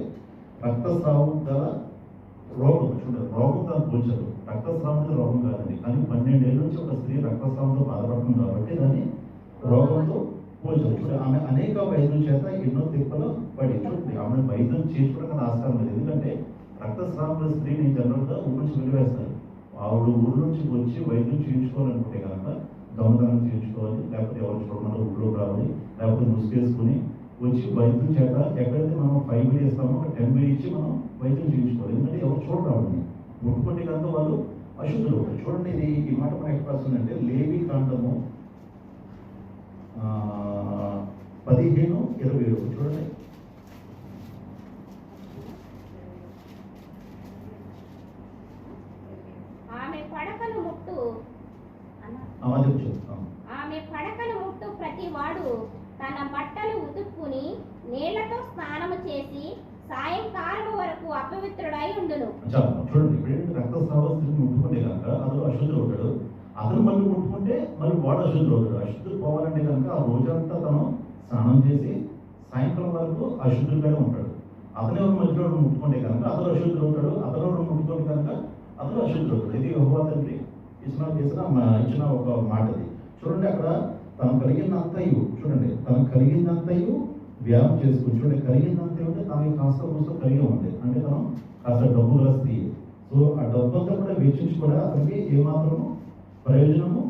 రక్తస్రావం గల రోగం. చూడండి, రోగం దాన్ని పోల్చారు, రక్తస్రావం రోగం కాదండి. కానీ 12 ఏళ్ళ నుంచి ఒక స్త్రీ రక్తస్రావంతో బాధపడుతుంది కాబట్టి దాన్ని రోగంతో పోల్చారు. చూడండి, ఆమె అనేక వైద్యుల చేత ఎన్నో తిప్పలు పడి, చూడండి ఆమె వైద్యం చేసుకోవడం ఆస్కారం లేదు. ఎందుకంటే రక్తస్రావం స్త్రీని జనరల్గా ఊరు నుంచి వెలివేస్తారు. ఆవిడ ఊరు నుంచి వచ్చి వైద్యం చేయించుకోవాలనుకుంటే కనుక దొంగతనం చేయించుకోవాలి, లేకపోతే ఎవరు చూడమన్నా ఊళ్ళో రావాలి, లేకపోతే ముసుగేసుకుని వచ్చి వైద్యం చేత ఎక్కడైతే మనం 5 బిల్ ఇస్తామో 10 బిల్ ఇచ్చి మనం వైద్యం చేయించుకోవాలి. ఎందుకంటే ఎవరు చూడరావని ముట్టుకుంటే కనుక వాళ్ళు అశుద్ధులు అవుతారు. చూడండి, ఇది ఈ మాట మన ఎక్కడ వస్తుందంటే లేవి కాండము 15:27. చూడండి, ఆమె పడకను ముట్టు ప్రతి వాడు తన బట్టలు ఉతుక్కుని నీళ్లతో స్నానము చేసి సాయంకాలం వరకు అపవిత్రుడై ఉండును. చూడండి, ఇప్పుడు రక్తస్రావ స్త్రీని ముట్టుకుంటే కనుక అతను అశుద్ధుడు అవుతాడు, అతను మళ్ళీ ముట్టుకుంటే మళ్ళీ వాడు అశుద్ధుడు అవుతాడు. అశుద్ధుడు పోవాలంటే కనుక ఆ రోజంతా తను స్నానం చేసి సాయంకాలం వరకు అశుద్ధుడిగానే ఉంటాడు. అతను ఎవరు మధ్యలో ముట్టుకుంటే కనుక అతను అశుద్ధుడు అవుతాడు, అతను ఎవరు ముట్టుకుంటే కనుక అతను అశుద్ధుడు అవుతాడు. ఇది యెహోవా తండ్రి ఇచ్చిన ఒక మాటది. చూడండి, అక్కడ తను కలిగిందంతయు, చూడండి తను కలిగిందంతయు వ్యాయామం చేసుకుని, చూడండి కలిగిందంతయు అంటే తనకి కాస్త కూస్త కలిగి ఉంది, అంటే తను కాస్త డబ్బు గల స్త్రీ. సో ఆ డబ్బంతా కూడా వెచ్చించి కూడా అతనికి ఏమాత్రము ప్రయోజనము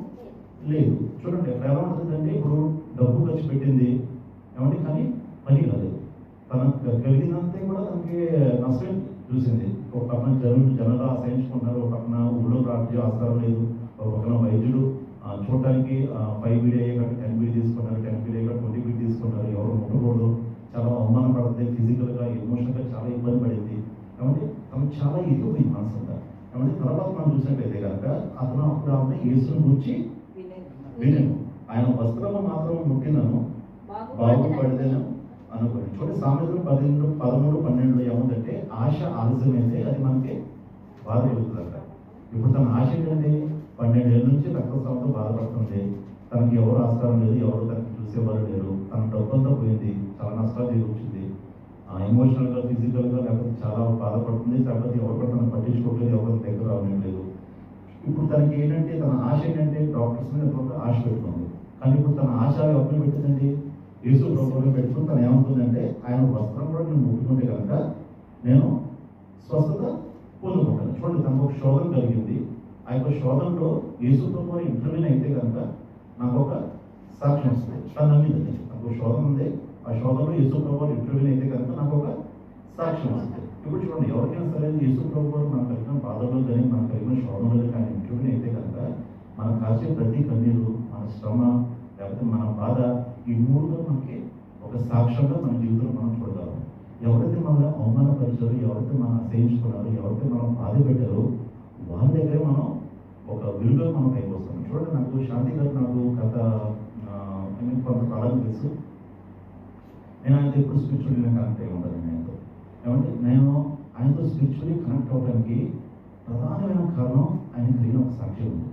లేదు. చూడండి ఎక్కడ ఎలా ఉంటుందంటే ఇప్పుడు డబ్బు ఖర్చు పెట్టింది ఏమంటే కానీ పని కాలేదు. తనకు కలిగినంతే కూడా తనకి నష్టం చూసింది. ఒక పక్కన జనాలు ఆశ్రయించుకుంటున్నారు, ఒక పక్కన ఊళ్ళో ప్రార్థన ఆస్కారం లేదు, ఒక పక్కన వైద్యుడు చూడటానికి 5 బీడీ అయ్యాక 10 బీడీ తీసుకున్నారు, 10 బీడీ అయ్యాక 20 బీడీ తీసుకున్నారు. ఎవరు ముట్టకూడదు, చాలా అవమానం పడుతుంది, ఫిజికల్గా ఎమోషనల్గా చాలా ఇబ్బంది పడింది. ఏమంటే తను చాలా ఎదుగుపోయింది మనసు అంతా. ఏమంటే తర్వాత మనం చూసినట్లయితే కనుక అతను అప్పుడు ఆమె యేసును గురించి వినను, ఆయన వస్త్రము మాత్రం ముట్టినను బాగుపడదేను అనుకోండి. చూడండి సామెతలు 13, 13, 12 ఏముందంటే ఆశ ఆలస్యమైతే అది మనకి బాధ కలుగుతుందంట. ఇప్పుడు తన ఆశ ఏంటంటే 12 ఏళ్ళ నుంచి రక్తస్రావంతో బాధపడుతుంది. తనకి ఎవరు ఆస్కారం లేదు, ఎవరు తనకి చూసేవారు లేరు, తన డబ్బంతా పోయింది, చాలా నష్టాలు జరుగుతుంది. ఎమోషనల్గా ఫిజికల్గా లేకపోతే చాలా బాధపడుతుంది. లేకపోతే ఎవరు కూడా తనకు పట్టించుకోవట్లేదు, ఎవరి దగ్గర రావడం లేదు. ఇప్పుడు తనకి ఏంటంటే తన ఆశ ఏంటంటే డాక్టర్స్ మీద ఎంతో ఆశ పెడుతుంది. కానీ ఇప్పుడు తన ఆశ ఎవరిని పెట్టిందండి? యేసు ప్రభువుని పెట్టుకుని తను ఏమవుతుందంటే ఆయన వస్త్రం కూడా నేను ముట్టుకుంటే కనుక నేను స్వస్థత పొందుకుంటాను. చూడండి తనకు ఒక శోధన కలిగింది. ఆ యొక్క శోధనలో యేసు ప్రభువుని ఇంటర్వ్యూని అయితే కనుక నాకు ఒక సాక్ష్యం వస్తుంది. తను నమ్మింది నాకు శోధన ఉంది, ఆ శోధనలో యేసు ప్రభువుని ఇంటర్వ్యూని అయితే కనుక నాకు ఒక సాక్ష్యం వస్తుంది. ఇప్పుడు చూడండి ఎవరికైనా సరే యేసు ప్రభువు మనకు కలిగిన బాధలో కానీ మనకు కలిగిన శోధనలో కానీ ఇంటర్వ్యూని అయితే కనుక మనం కాసే ప్రతి కన్నీరు, మన శ్రమ లేకపోతే మన బాధ, ఈ మూడుగా మనకి ఒక సాక్ష్యంగా మన జీవితంలో మనం చూడగలం. ఎవరైతే మనల్ని అవమానపరిచారో, ఎవరైతే మనం అసహించుకున్నారో, ఎవరైతే మనం బాధ పెట్టారో వాళ్ళ దగ్గర మనం ఒక విలువగా మనం పైకి వస్తాం. చూడండి నాకు శాంతి గారు నాకు గత కొంతకాలం తెలుసు. నేను ఆయనతో ఎప్పుడు స్పిరిచువల్గా కనెక్ట్ అయి ఉంటాను. ఏమంటే నేను ఆయనతో స్పిరిచువల్లీ కనెక్ట్ అవ్వడానికి ప్రధానమైన కారణం ఆయన కలిగిన ఒక సాక్ష్యం ఉంది.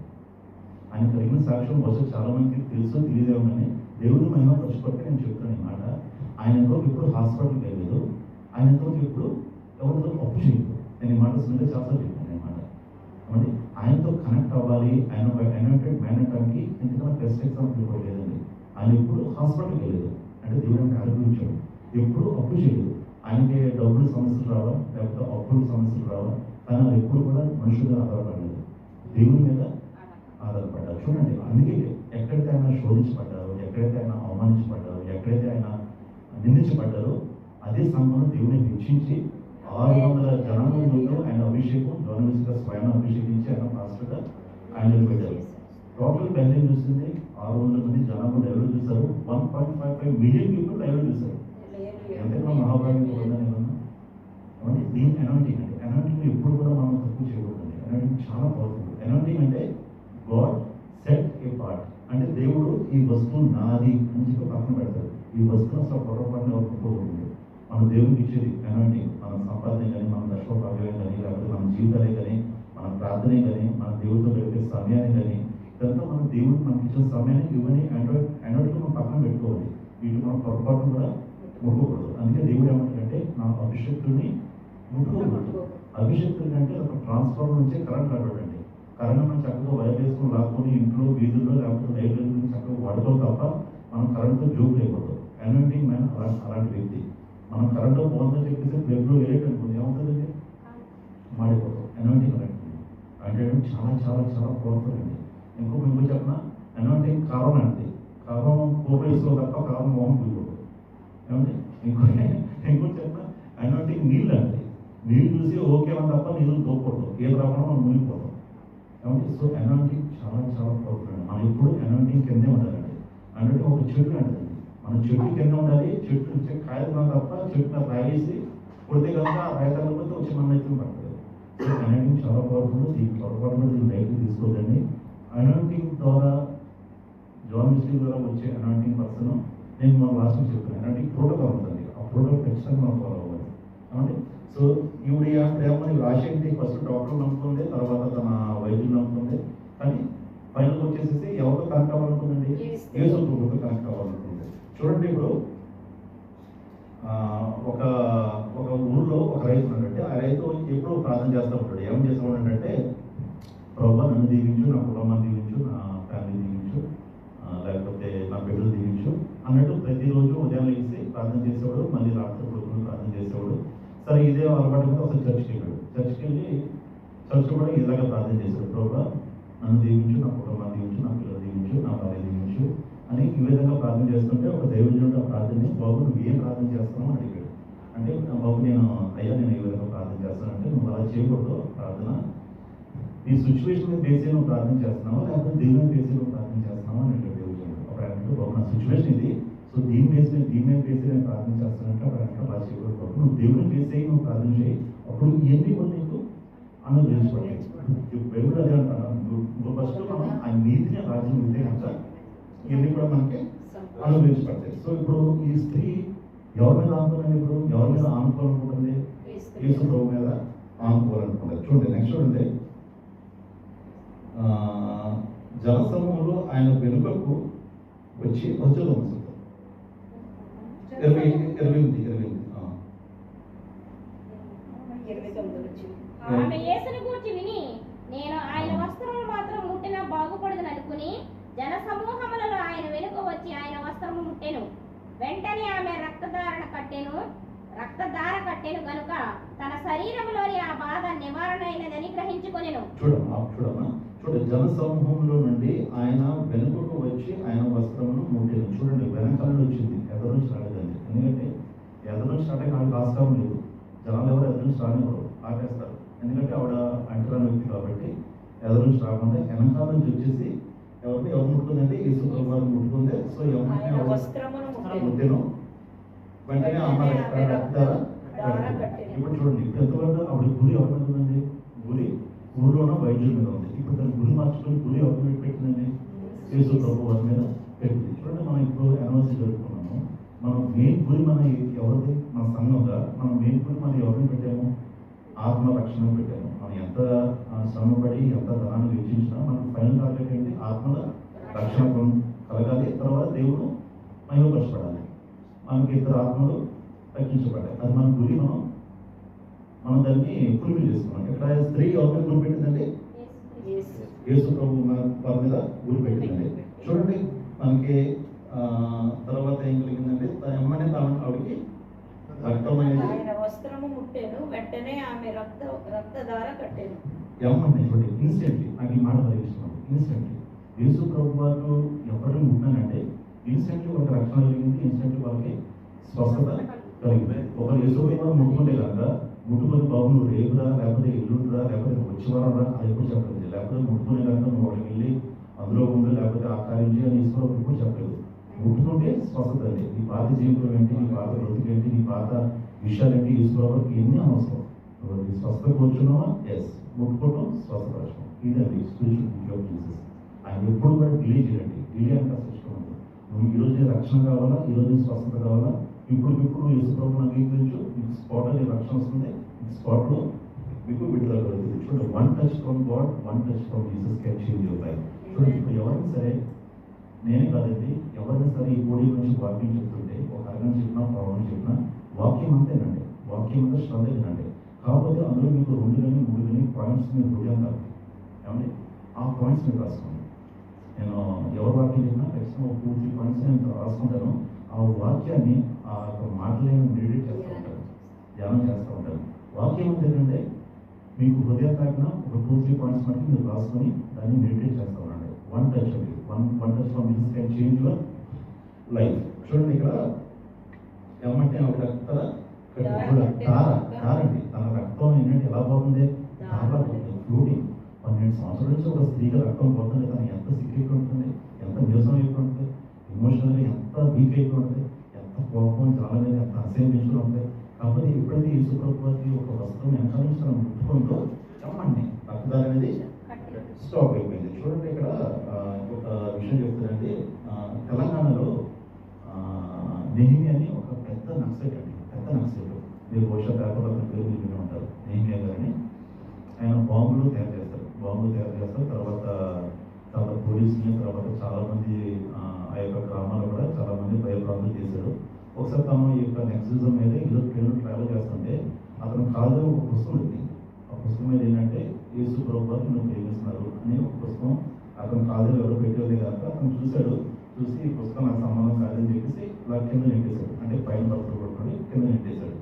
ఆయన కలిగిన సాక్ష్యం బహుశా చాలా మందికి తెలుసో తెలియదేమో కానీ దేవుని మహిమ పరచుకోవడానికి నేను చెప్తాను ఈ మాట. ఆయనతో ఎప్పుడు హాస్పిటల్కి వెళ్ళలేదు, ఆయనతో ఎప్పుడు ఎవరితో అప్పు చేయలేదు. నేను ఈ మాట సున్నిగా చాలా చెప్పాను ఈ మాట. అంటే ఆయనతో కనెక్ట్ అవ్వాలి, ఆయన అనాయింటెడ్ మ్యాన్ అనడానికి ఎందుకన్నా బెస్ట్ ఎగ్జాంపుల్ కూడా లేదండి. ఆయన ఎప్పుడు హాస్పిటల్కి వెళ్ళలేదు, అంటే దేవుడిని ఆరోగ్యించాడు, ఎప్పుడు అప్పు చేయలేదు. ఆయనకి డబ్బులు సమస్యలు రావా, లేకపోతే అప్పుల సమస్యలు రావా, కానీ ఆయన ఎప్పుడు కూడా మనుషులుగా ఆధారపడలేదు, దేవుని మీద ఆధారపడ్డారు. చూడండి అందుకే ఎక్కడైతే ఆయన శోధించబడ్డారో, ఎక్కడైతే ఆయన అవమానించబడ్డారో, ఎక్కడైతే ఆయన నిందించబడ్డారో అదే సమయంలో దేవుని హెచ్చించి 600 జనాల ముందు ఆయన అభిషేకం జోనమిస్గా స్వయం అభిషేకించి ఆయన పాస్టర్గా ఆయన నిలబెట్టారు. టోటల్ బెహ్రీన్ చూసింది 600 మంది జనాలు లైవ్లో చూశారు. 1.55 మిలియన్ పీపుల్ లైవ్లో చూశారు. ఎంతకన్నా మహాభాగ్యం కూడా ఏమన్నా అంటే దీని అనాయింటింగ్ అంటే అనాయింటింగ్ ఎప్పుడు కూడా మనం తక్కువ చేయకూడదు. అనాయింటింగ్ చాలా పవర్ఫుల్. అనాయింటింగ్ అంటే గాడ్ సెట్ ఏ పార్ట్, అంటే దేవుడు ఈ వస్తువు నాది అని చెప్పి పక్కన పెడతాడు. ఈ వస్తువు అసలు పొరపాటున ఒప్పుకోకూడదు. మన దేవుడికి ఇచ్చేది అనాయింటింగ్, మన సంపాదన కానీ, మన దర్శోభాగ్యం కానీ, లేకపోతే మన జీవితాలే కానీ, మన ప్రార్థనే కానీ, మన దేవుడితో గడిపే సమయాన్ని కానీ, ఇదంతా మన దేవుడు మనకి ఇచ్చిన సమయాన్ని ఇవన్నీ అనాయింటింగ్ మనం పక్కన పెట్టుకోవాలి. వీటి మనం పొరపాటు కూడా ముట్టుకోకూడదు. అందుకే దేవుడు ఏమంటాడంటే నా అభిషక్తుడిని ముట్టుకోకూడదు. అభిషక్తుడి అంటే ఒక ట్రాన్స్ఫార్మర్ నుంచే కరెంట్ రావడండి. కరెంట్ మనం చక్కగా వైర్ వేసుకొని లాక్కొని ఇంట్లో వీధుల్లో లేకపోతే లైట్ నుంచి చక్కగా వాడుకోవాలి తప్ప మనం కరెంట్తో జోక్ చేయకూడదు. అనాయింటింగ్ మ్యాన్ అలాంటి వ్యక్తి. మనం కరెంట్లో పోతుందని చెప్పేసి ప్లగ్లో వేయటనుకుంది ఏమవుతుందండి, మాడిపోతాం. అనాయింటింగ్ అంటే చాలా చాలా చాలా పవర్ఫుల్ అండి. ఇంకో చెప్పిన అనాయింటింగ్ కారం అంటే కారం కూర వేసుకో తప్ప కారం మోహం పిలువదు ఏమంటే. ఇంకోటి చెప్పిన అనాయింటింగ్ నీళ్ళు అంటే నీళ్ళు చూసి ఓకే అని తప్ప నీళ్ళు తోకూడదు, ఏది రాకుండా మనం మునిగిపోతాం ఏమంటే. సో అనాయింటింగ్ చాలా చాలా పవర్ఫుల్ అండి. మనం ఎప్పుడు అనాయింటింగ్ కిందే ఉండాలండి. అంటే ఒక చెట్టు అంటది, మన చెట్టు కింద ఉండాలి. చెట్టు నుంచి కాయలు తప్ప చెట్టుని రాయేసి కొడితే కనుక ఆ రాయి తగ్గకపోతే వచ్చి మన అయితే పడుతుంది. సో అనాయింటింగ్ చాలా పవర్ఫుల్. దీనికి పొరపాటు కూడా దీన్ని లైట్గా తీసుకోదండి. అనాయింటింగ్ ద్వారా జాన్ మిస్ట్రీ ద్వారా వచ్చే అనాయింటింగ్ పర్సన్ నేను మన లాస్ట్ చెప్పాను. అనాయింటింగ్ ప్రోటోకాల్ ఉంటుంది, ఆ ప్రోటోకాల్ ఖచ్చితంగా మనం ఫాలో అవ్వాలి అంటే. సో ఈవిడ ప్రేమని రాసి ఏంటి, ఫస్ట్ డాక్టర్ నమ్ముతుంది, తర్వాత తన వైద్యులు నమ్ముతుంది, కానీ ఫైనల్ వచ్చేసేసి ఎవరితో కనెక్ట్ అవ్వాలనుకుందండి, యేసు ప్రభువుతో కనెక్ట్ అవ్వాలనుకుంది. చూడండి ఇప్పుడు ఒక ఊళ్ళో ఒక రైతు ఉన్నాడంటే ఆ రైతు ఎప్పుడూ ప్రార్థన చేస్తూ ఉంటాడు. ఏమని చేస్తూ ఉంటాడంటే ప్రభువా నన్ను దీవించు, నా కుటుంబాన్ని దీవించు, నా ఫ్యామిలీ దీవించు, లేకపోతే నా బిడ్డలు దీవించు అన్నట్టు ప్రతిరోజు ఉదయం లేచి ప్రార్థన చేసేవాడు, మళ్ళీ రాత్రి పడుకుని ప్రార్థన చేసేవాడు. సరే ఇదే అలవాటు మీద ఒకసారి చర్చ్కి వెళ్ళాడు. చర్చ్కి వెళ్ళి చర్చ్ కూడా ఇలాగా ప్రార్థన చేశాడు, ప్రభువా నన్ను దీవించు, నా కుటుంబాన్ని దీవించు, నా పిల్లలు దీవించు, నా భార్య దీవించు అని ఈ విధంగా ప్రార్థన చేస్తుంటే ఒక దైవజనుడు ఆ ప్రార్థనని బాబు నువ్వు ఏం ప్రార్థన చేస్తున్నావు అని అడిగాడు. అంటే బాబు నేను ఈ విధంగా ప్రార్థన చేస్తానంటే నువ్వు అలా చేయకూడదు ప్రార్థన, నీ సిచ్యువేషన్ మీద బేస్ నువ్వు ప్రార్థన చేస్తున్నావా లేకపోతే దేవుని బేస్ నువ్వు ప్రార్థన చేస్తున్నావా అని అడిగాడు దైవజనుడు. ఒక అంటే బాబు నా సిచ్యువేషన్ ఇది, సో దీని మీద బేస్ నేను ప్రార్థన చేస్తానంటే ఒక అంటే అలా చేయకూడదు బాబు, నువ్వు దేవుని బేస్ అయ్యి నువ్వు ప్రార్థన చేయి, అప్పుడు ఇవన్నీ కూడా నీకు అనుగ్రహించబడతాయి. బైబిల్ అదే అంటారా, నువ్వు ఫస్ట్ మనం ఆ నీతిని రాజ్యం ఉంటే కనుక ఇవన్నీ కూడా మనకి అనుగ్రహించబడతాయి. సో ఇప్పుడు ఈ స్త్రీ ఎవరి మీద ఆనుకోవాలని, ఇప్పుడు ఎవరి మీద ఆనుకోవాలనుకుంటుంది? యేసు ప్రభు మీద ఆనుకోవాలనుకుంటుంది. చూడండి నెక్స్ట్ చూడండి, జనసమూహంలో ఆయన వెనుకకు వచ్చి వచ్చేదో 28 ఆమె యేసుని గూర్చి విని నేను ఆయన వస్త్రములు మాత్రం ముట్టినా బాగుపడదని అనుకుని జన సమూహములలో ఆయన వెనుక వచ్చి ఆయన వస్త్రము ముట్టెను. వెంటనే ఆమె రక్తధార కట్టెను గనుక తన శరీరంలోని ఆ బాధ నివారణ అయినదని గ్రహించుకొనెను. చూడండి జన సమూహంలో నుండి ఆయన వెనుకకు వచ్చి ఆయన వస్త్రమును ముట్టెను. చూడండి వెనకాల వచ్చింది, ఎదురు నుంచి రాలేదండి. ఎందుకంటే ఎదురు నుంచి రావడానికి ఆవిడకి ఆస్కారం లేదు. జనాలు ఎవరు ఎదురు నుంచి రానివ్వరు, ఆపేస్తారు. ఎందుకంటే ఆవిడ అంటరాని వ్యక్తి కాబట్టి ఎదురు నుంచి రాకుండా వెనకాల నుంచి వచ్చేసి ఎవరు ముట్టుకుందండి? యేసు ప్రభు వారు ముట్టుకుందే. సో ముట్టెను, వెంటనే ఆమె ఇప్పుడు చూడండి ఎంతవరకు ఆవిడ గురి ఎవరి మీద ఉందండి? గురి ఊరిలోనో వైద్యుల మీద ఉంది. ఇప్పుడు తన గురి మార్చుకొని గురి ఎవరి మీద పెట్టిందండి? యేసు ప్రభు వారి మీద పెట్టింది. చూడండి మనం ఇప్పుడు యానివర్సరీ జరుపుకున్నాము, మనం మెయిన్ గురి మన ఎవరిది? మన సంఘంగా మనం మెయిన్ గురి మనం ఎవరిని పెట్టాము? ఆత్మ రక్షణ పెట్టాము. మనం ఎంత శ్రమపడి ఎంత ధనాన్ని వెచ్చించినా మనకు ఫైనల్ టార్గెట్ ఏంటి? ఆత్మల రక్షణ కలగాలి, తర్వాత దేవుడు మహిమపరచబడాలి, మనకి ఇద్దరు ఆత్మలు రక్షించబడ్డాయి. అది మన గురి. మనం దాన్ని ఫుల్ఫిల్ చేసుకున్నాం. ఇక్కడ స్త్రీ ఎవరి మీద గురి పెట్టిందండి? యేసు ప్రభు వారి మీద గురి పెట్టిందండి. చూడండి మనకి తర్వాత ఏం కలిగిందంటే ఎమ్మనే ఆవిడకి రక్తం అనేది వస్త్రము ముట్టెను, వెంటనే ఆమె రక్తధార కట్టెను. ఎమ్మని చూడండి ఇన్స్టెంట్లీ. నాకు ఈ మాట కలిగిస్తున్నాను. ఇన్స్టెంట్లీ యేసు ప్రభు వారు ఎవరిని ముట్టినానంటే ఇన్స్టెంట్లీ వాళ్ళకి రక్షణ కలిగింది, ఇన్స్టెంట్లీ వాళ్ళకి స్వస్థత కలిగింది. ఒకరు యేసు ప్రభు వారు ముట్టుకుంటే కనుక ముట్టుకొని బాబు నువ్వు రేపురా లేకపోతే ఎల్లుంటురా లేకపోతే వచ్చేవారా అది ఎప్పుడు చెప్పలేదు. లేకపోతే ముట్టుకునే కనుక నువ్వు అక్కడికి వెళ్ళి అందులో ఉండి లేకపోతే ఆ కార్యం చేయాలని యేసు ప్రభు ఎప్పుడు చెప్పలేదు. ముట్టుకుంటే స్వస్థత అండి. నీ పాత జీవితం ఏంటి, నీ పాత బ్రతుకు ఏంటి, నీ పాత విషయాలు ఏంటి, యేసు ప్రభుకి ఎన్ని అనవసరం. నీ స్వస్థత కూర్చున్నావా? ఎస్, ముట్టుకోవటం స్వస్థపరచడం. ఇదండి స్పిరిచువల్ డ్యూటీ ఆఫ్ జీసస్. ఆయన ఎప్పుడు కూడా డిలే చేయండి. డిలే అంటే అసలు ఇష్టం ఉంది. నువ్వు ఈరోజు రక్షణ కావాలా, ఈరోజు స్వస్థత కావాలా, ఇప్పుడు యేసు ప్రభువుని అంగీకరించు, మీకు స్పాట్లో నీ రక్షణ వస్తుంది, మీకు స్పాట్లో మీకు విడుదల కలుగుతుంది. చూడండి, 1 touch from God, 1 touch from Jesus can change your life. చూడండి ఇప్పుడు ఎవరైనా సరే, నేనే కాదండి, ఎవరైనా సరే ఈ కోడి నుంచి వాక్యం చెప్తుంటే ఒక అరగంట చెప్పినా పావుగంట చెప్పినా వాక్యం అంతేనండి. వాక్యం అంతా శ్రద్ధేనండి. కాకపోతే అందులో మీకు 2 కానీ 3 కానీ పాయింట్స్ మీరు హృదయం ఏమండి ఆ పాయింట్స్ మీరు రాసుకోండి. నేను ఎవరు వాక్యం చెప్పినా ఖచ్చితంగా ఒక 2-3 పాయింట్స్ నేను రాసుకుంటాను. ఆ వాక్యాన్ని ఆ యొక్క మాటలను మెడిటేట్ చేస్తూ ఉంటాను, ధ్యానం చేస్తూ ఉంటాను. వాక్యం ఏంటంటే మీకు హృదయం తాకిన ఒక 2-3 పాయింట్స్ మట్టి మీరు రాసుకొని దాన్ని మెడిటేట్ చేస్తూ ఉండండి. 1 touch అండి, 1 touch from Jesus can change your life. చూడండి ఇక్కడ ఏమంటే ఆవిడ దారండి, తన రక్తం ఏంటంటే ఎలా పోతుంది? దారా పోతుంది, ఫ్లూటింగ్. 12 సంవత్సరాల నుంచి ఒక స్త్రీగా రక్తం పోతుంది. తను ఎంత సిక్ అయిపోయి ఉంటుంది, ఎంత నీరసం అయిపోయి ఉంటుంది, ఎమోషనల్గా ఎంత వీక్ అయిపోయి ఉంటుంది, ఎంత కోపం చాలా మీద ఎంత అసహ్యం పెంచుకుని ఉంటాయి. కాకపోతే ఎప్పుడైతే యేసు ప్రభువుకి ఒక వస్త్రం వెనకాల నుంచి తను ముట్టుకుంటూ చెప్పండి రక్తదారం అనేది స్టాప్ అయిపోయింది. చూడండి ఇక్కడ ఒక విషయం చెప్తానండి. తెలంగాణలో నెహిమియా అని ఒక పెద్ద నక్సలైట్ అండి, పెద్ద నక్సలైట్. మీరు బహుశా పేపర్ అతని పేరు విని ఉంటారు, నెహిమియా గారిని. ఆయన బాంబులు తయారు చేస్తారు. తర్వాత పోలీసుని, తర్వాత చాలామంది ఆ యొక్క గ్రామాల్లో కూడా చాలామంది భయప్రాంతం చేశారు. ఒకసారి తను ఈ యొక్క నెక్సిజం మీద ఏదో ట్రావెల్ చేస్తుంటే అతను కాదు ఒక పుస్తకం ఉంది. ఆ పుస్తకం మీద ఏంటంటే యేసు ప్రభువు నువ్వు ప్రేమిస్తున్నారు అని ఒక పుస్తకం అతను కాదు ఎవరో పెట్టేది కనుక అతను చూశాడు. చూసి ఈ పుస్తకం నాకు సంబంధం కాదని చెప్పేసి ఇలా కింద నెట్టేశాడు. అంటే పైన భక్తులు కొట్టుకొని కింద నెట్టేశాడు.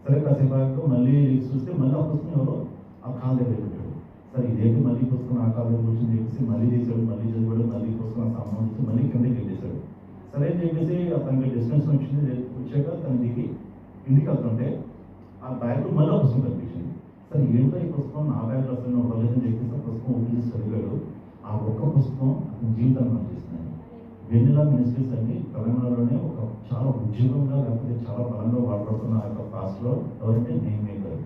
సరే కాసేపు మళ్ళీ చూస్తే మళ్ళీ ఆ పుస్తకం ఎవరో ఆ కాలు దగ్గర పెట్టాడు. సరే ఇదేంటి మళ్ళీ పుస్తకం ఆ కాలంలో కూర్చొని చెప్పేసి మళ్ళీ చేశాడు, మళ్ళీ చదివాడు, మళ్ళీ పుస్తకం సంబంధించి మళ్ళీ కిందకి వెళ్ళేశాడు. సరే అని చెప్పేసి అతనికి డెస్టినేషన్ వచ్చింది. వచ్చాక తన దిగి ఇంటికి వెళ్తుంటే ఆ బ్యాగ్లో మళ్ళీ ఆ పుస్తకం కనిపించింది. సరే ఏంటో ఈ పుస్తకం నా బ్యాగ్లో అసలు ఇవ్వలేదని చెప్పేసి ఆ పుస్తకం ఓపెన్ చేసి చదివాడు. ఆ ఒక్క పుస్తకం అతని జీవితాన్ని మార్చేసింది. వెన్నెల మినిస్ట్రీస్ అని తెలంగాణలోనే ఒక చాలా ఉద్యోగంగా లేకపోతే చాలా బలంగా వాడబడుతున్న ఆ యొక్క పాస్ట్లో ఎవరంటే నేమ్ మేకర్.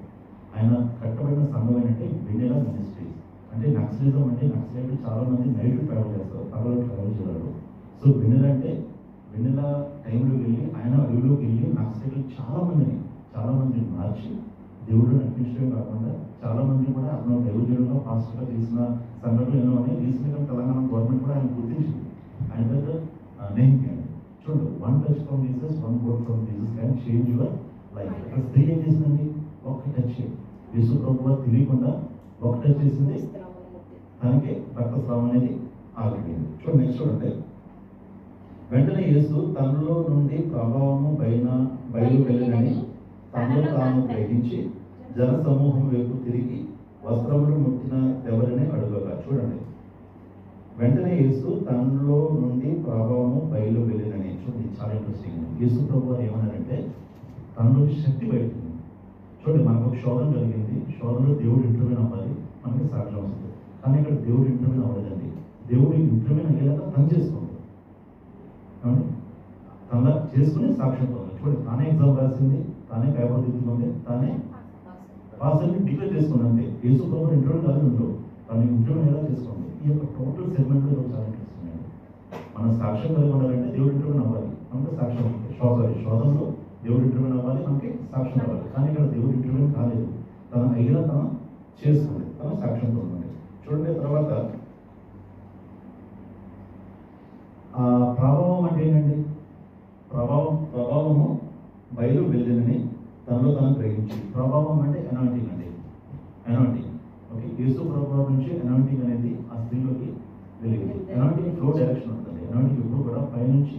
ఆయన కట్టబడిన సంఘం ఏంటంటే వెన్నెల మినిస్ట్రీస్. అంటే నక్సలిజం అంటే నక్సలైట్లు చాలా మంది నైట్ ట్రావెల్ చేస్తారు, పగలు ట్రావెల్ చేయరు. సో వెన్నెల అంటే వెన్నెల టైంలోకి వెళ్ళి ఆయన అడవిలోకి వెళ్ళి నక్సలైట్లు చాలా మందిని మార్చి దేవుడు నడిపించడమే కాకుండా చాలా మంది కూడా అతను దైవజనుడుగా పాస్టర్గా చేసిన సంఘటనలు ఎన్నో ఉన్నాయి. రీసెంట్గా తెలంగాణ గవర్నమెంట్ కూడా ఆయన గుర్తించింది. ఆయన దగ్గర నేమ్ క్యాన్ చూడండి, 1 touch from Jesus, 1 word from Jesus can change your life. ఇక్కడ స్త్రీ ఏం చేసిందండి? ఒక టచ్. యేసు ప్రభు వారు తెలియకుండా ఒక టచ్ చేసింది, తనకి రక్తస్రావం అనేది ఆగిపోయింది. చూడండి నెక్స్ట్ చూడండి. వెంటనే యేసు తనలో నుండి ప్రభావము బయలు వెళ్ళినని తనలో తాను గ్రహించి జన సమూహం వైపు తిరిగి వస్త్రములు ముట్టిన ఎవరిని అడుగగా. చూడండి, వెంటనే యేసు తనలో నుండి ప్రభావము బయలు వెళ్ళినని. చూడండి చాలా ఇంట్రెస్టింగ్. యేసు ప్రభు వారు ఏమన్నారంటే తనలో శక్తి బయలుతుంది. చూడండి, మనకు ఒక శోధన కలిగింది. శోధనలో దేవుడు ఇంటర్వ్యూన్ అవ్వాలి, మనకి సాక్ష్యం వస్తుంది. కానీ ఇక్కడ దేవుడు ఇంటర్వ్యూన్ అవ్వలేదండి. దేవుడు ఇంటర్వ్యూన్ అయ్యేలాగా తను చేసుకోండి, తన చేసుకుని సాక్ష్యం పొందాలి. చూడండి, తానే ఎగ్జామ్ రాసింది, తానే పేపర్ దిద్దుకుంది, తానే పాస్ అని డిక్లేర్ చేసుకుంది. అంతే. యేసు ప్రభు ఇంటర్వ్యూ కాదు ఉందో, తను ఇంటర్వ్యూ ఎలా చేసుకోండి. ఈ యొక్క టోటల్ సెగ్మెంట్లో చాలా ఇంట్రెస్టింగ్ అండి. మనం సాక్ష్యం కలిగి ఉండాలంటే దేవుడు ఇంటర్వ్యూ అవ్వాలి, మనకి సాక్ష్యం శోధనలో దేవుడు ఇంటర్వ్యూ అవ్వాలి, మనకి సాక్ష్యం అవ్వాలి. కానీ ఇక్కడ దేవుడు ఇంటర్వ్యూ కాలేదు, తన అయినా తను చేసుకుంది, తన సాక్ష్యం పొందండి. చూడండి తర్వాత ప్రభావం అంటే ఏంటండి? ప్రభావము బయలు వెళ్ళినని తనలో తను గ్రహించి. ప్రభావం అంటే అనాయింటింగ్ అండి, అనాయింటింగ్. ఓకే, యేసు ప్రభావం నుంచి అనాయింటింగ్ అనేది ఆ స్త్రీలోకి వెళ్ళింది. అనాయింటింగ్ ఫ్లో డైరెక్షన్ ఉంటుంది. అనాయింటింగ్ ఎప్పుడు కూడా పైనుంచి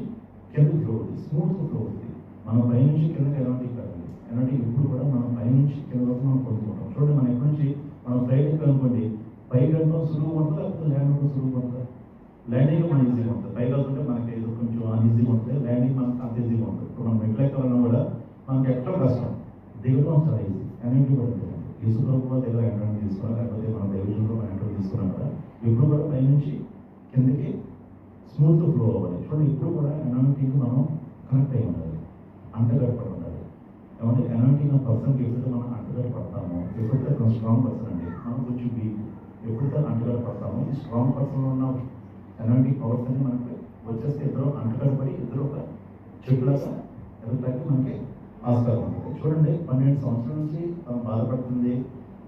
కిందకి ఫ్లో అవుతుంది, స్మూత్ ఫ్లో అవుతుంది. మనం పైనుంచి కిందకి అనాయింటింగ్ కాదండి. అనాయింటింగ్ ఎప్పుడు కూడా మనం పైనుంచి కింద వరకు మనం పొందుకుంటాం. చూడండి, మనం ఎక్కడి నుంచి మనం ఫ్లైట్ అనుకోండి, పైకి వెళ్ళడం సులువుగా ఉంటుంది, లేకపోతే ల్యాండ్ అవ్వడం సులువుగా ఉంటుంది. ల్యాండింగ్ మన ఈజీగా ఉంటుంది, పైకి వెళ్తుంటే మనకి ఏదో కొంచెం అన్ఈజీగా ఉంటుంది. ల్యాండింగ్ మనకు అంత ఈజీగా ఉంటుంది. ఇప్పుడు మనం మెట్లు ఎక్కాలన్నా కూడా మనకి ఎక్కడ కష్టం, దిగడం చాలా ఈజీ. అనాయింటింగ్ కూడా ఉంటుంది. యేసు ప్రభు దగ్గర ఎంట్రన్స్ తీసుకున్నా, లేకపోతే మన దైవజనులో మనం ఎంట్రన్స్ తీసుకున్నా కూడా ఎప్పుడు కూడా పైనుంచి కిందకి స్మూత్ ఫ్లో అవ్వాలి. చూడండి, ఇప్పుడు కూడా అనాయింటింగ్ మనం కనెక్ట్ అయి ఉండాలి, అంటగడపడి ఉండాలి. ఏమంటే అనాయింటింగ్ పర్సన్కి ఎప్పుడైతే మనం అంటగడ పడతామో, ఎప్పుడైతే మనం స్ట్రాంగ్ పర్సన్ అండి, మనం కొంచెం వీక్, ఎప్పుడైతే అంటగడ పడతామో ఈ స్ట్రాంగ్ పర్సన్లో ఉన్న అనాయింటింగ్ పవర్స్ అని మనకి వచ్చేస్తే ఇద్దరు అంటగడపడి ఇద్దరు ఒక చెట్టులాగా ఎదుగుతాకి మనకి ఆస్కారం ఉంటుంది. చూడండి, 12 సంవత్సరాల నుంచి తను బాధపడుతుంది.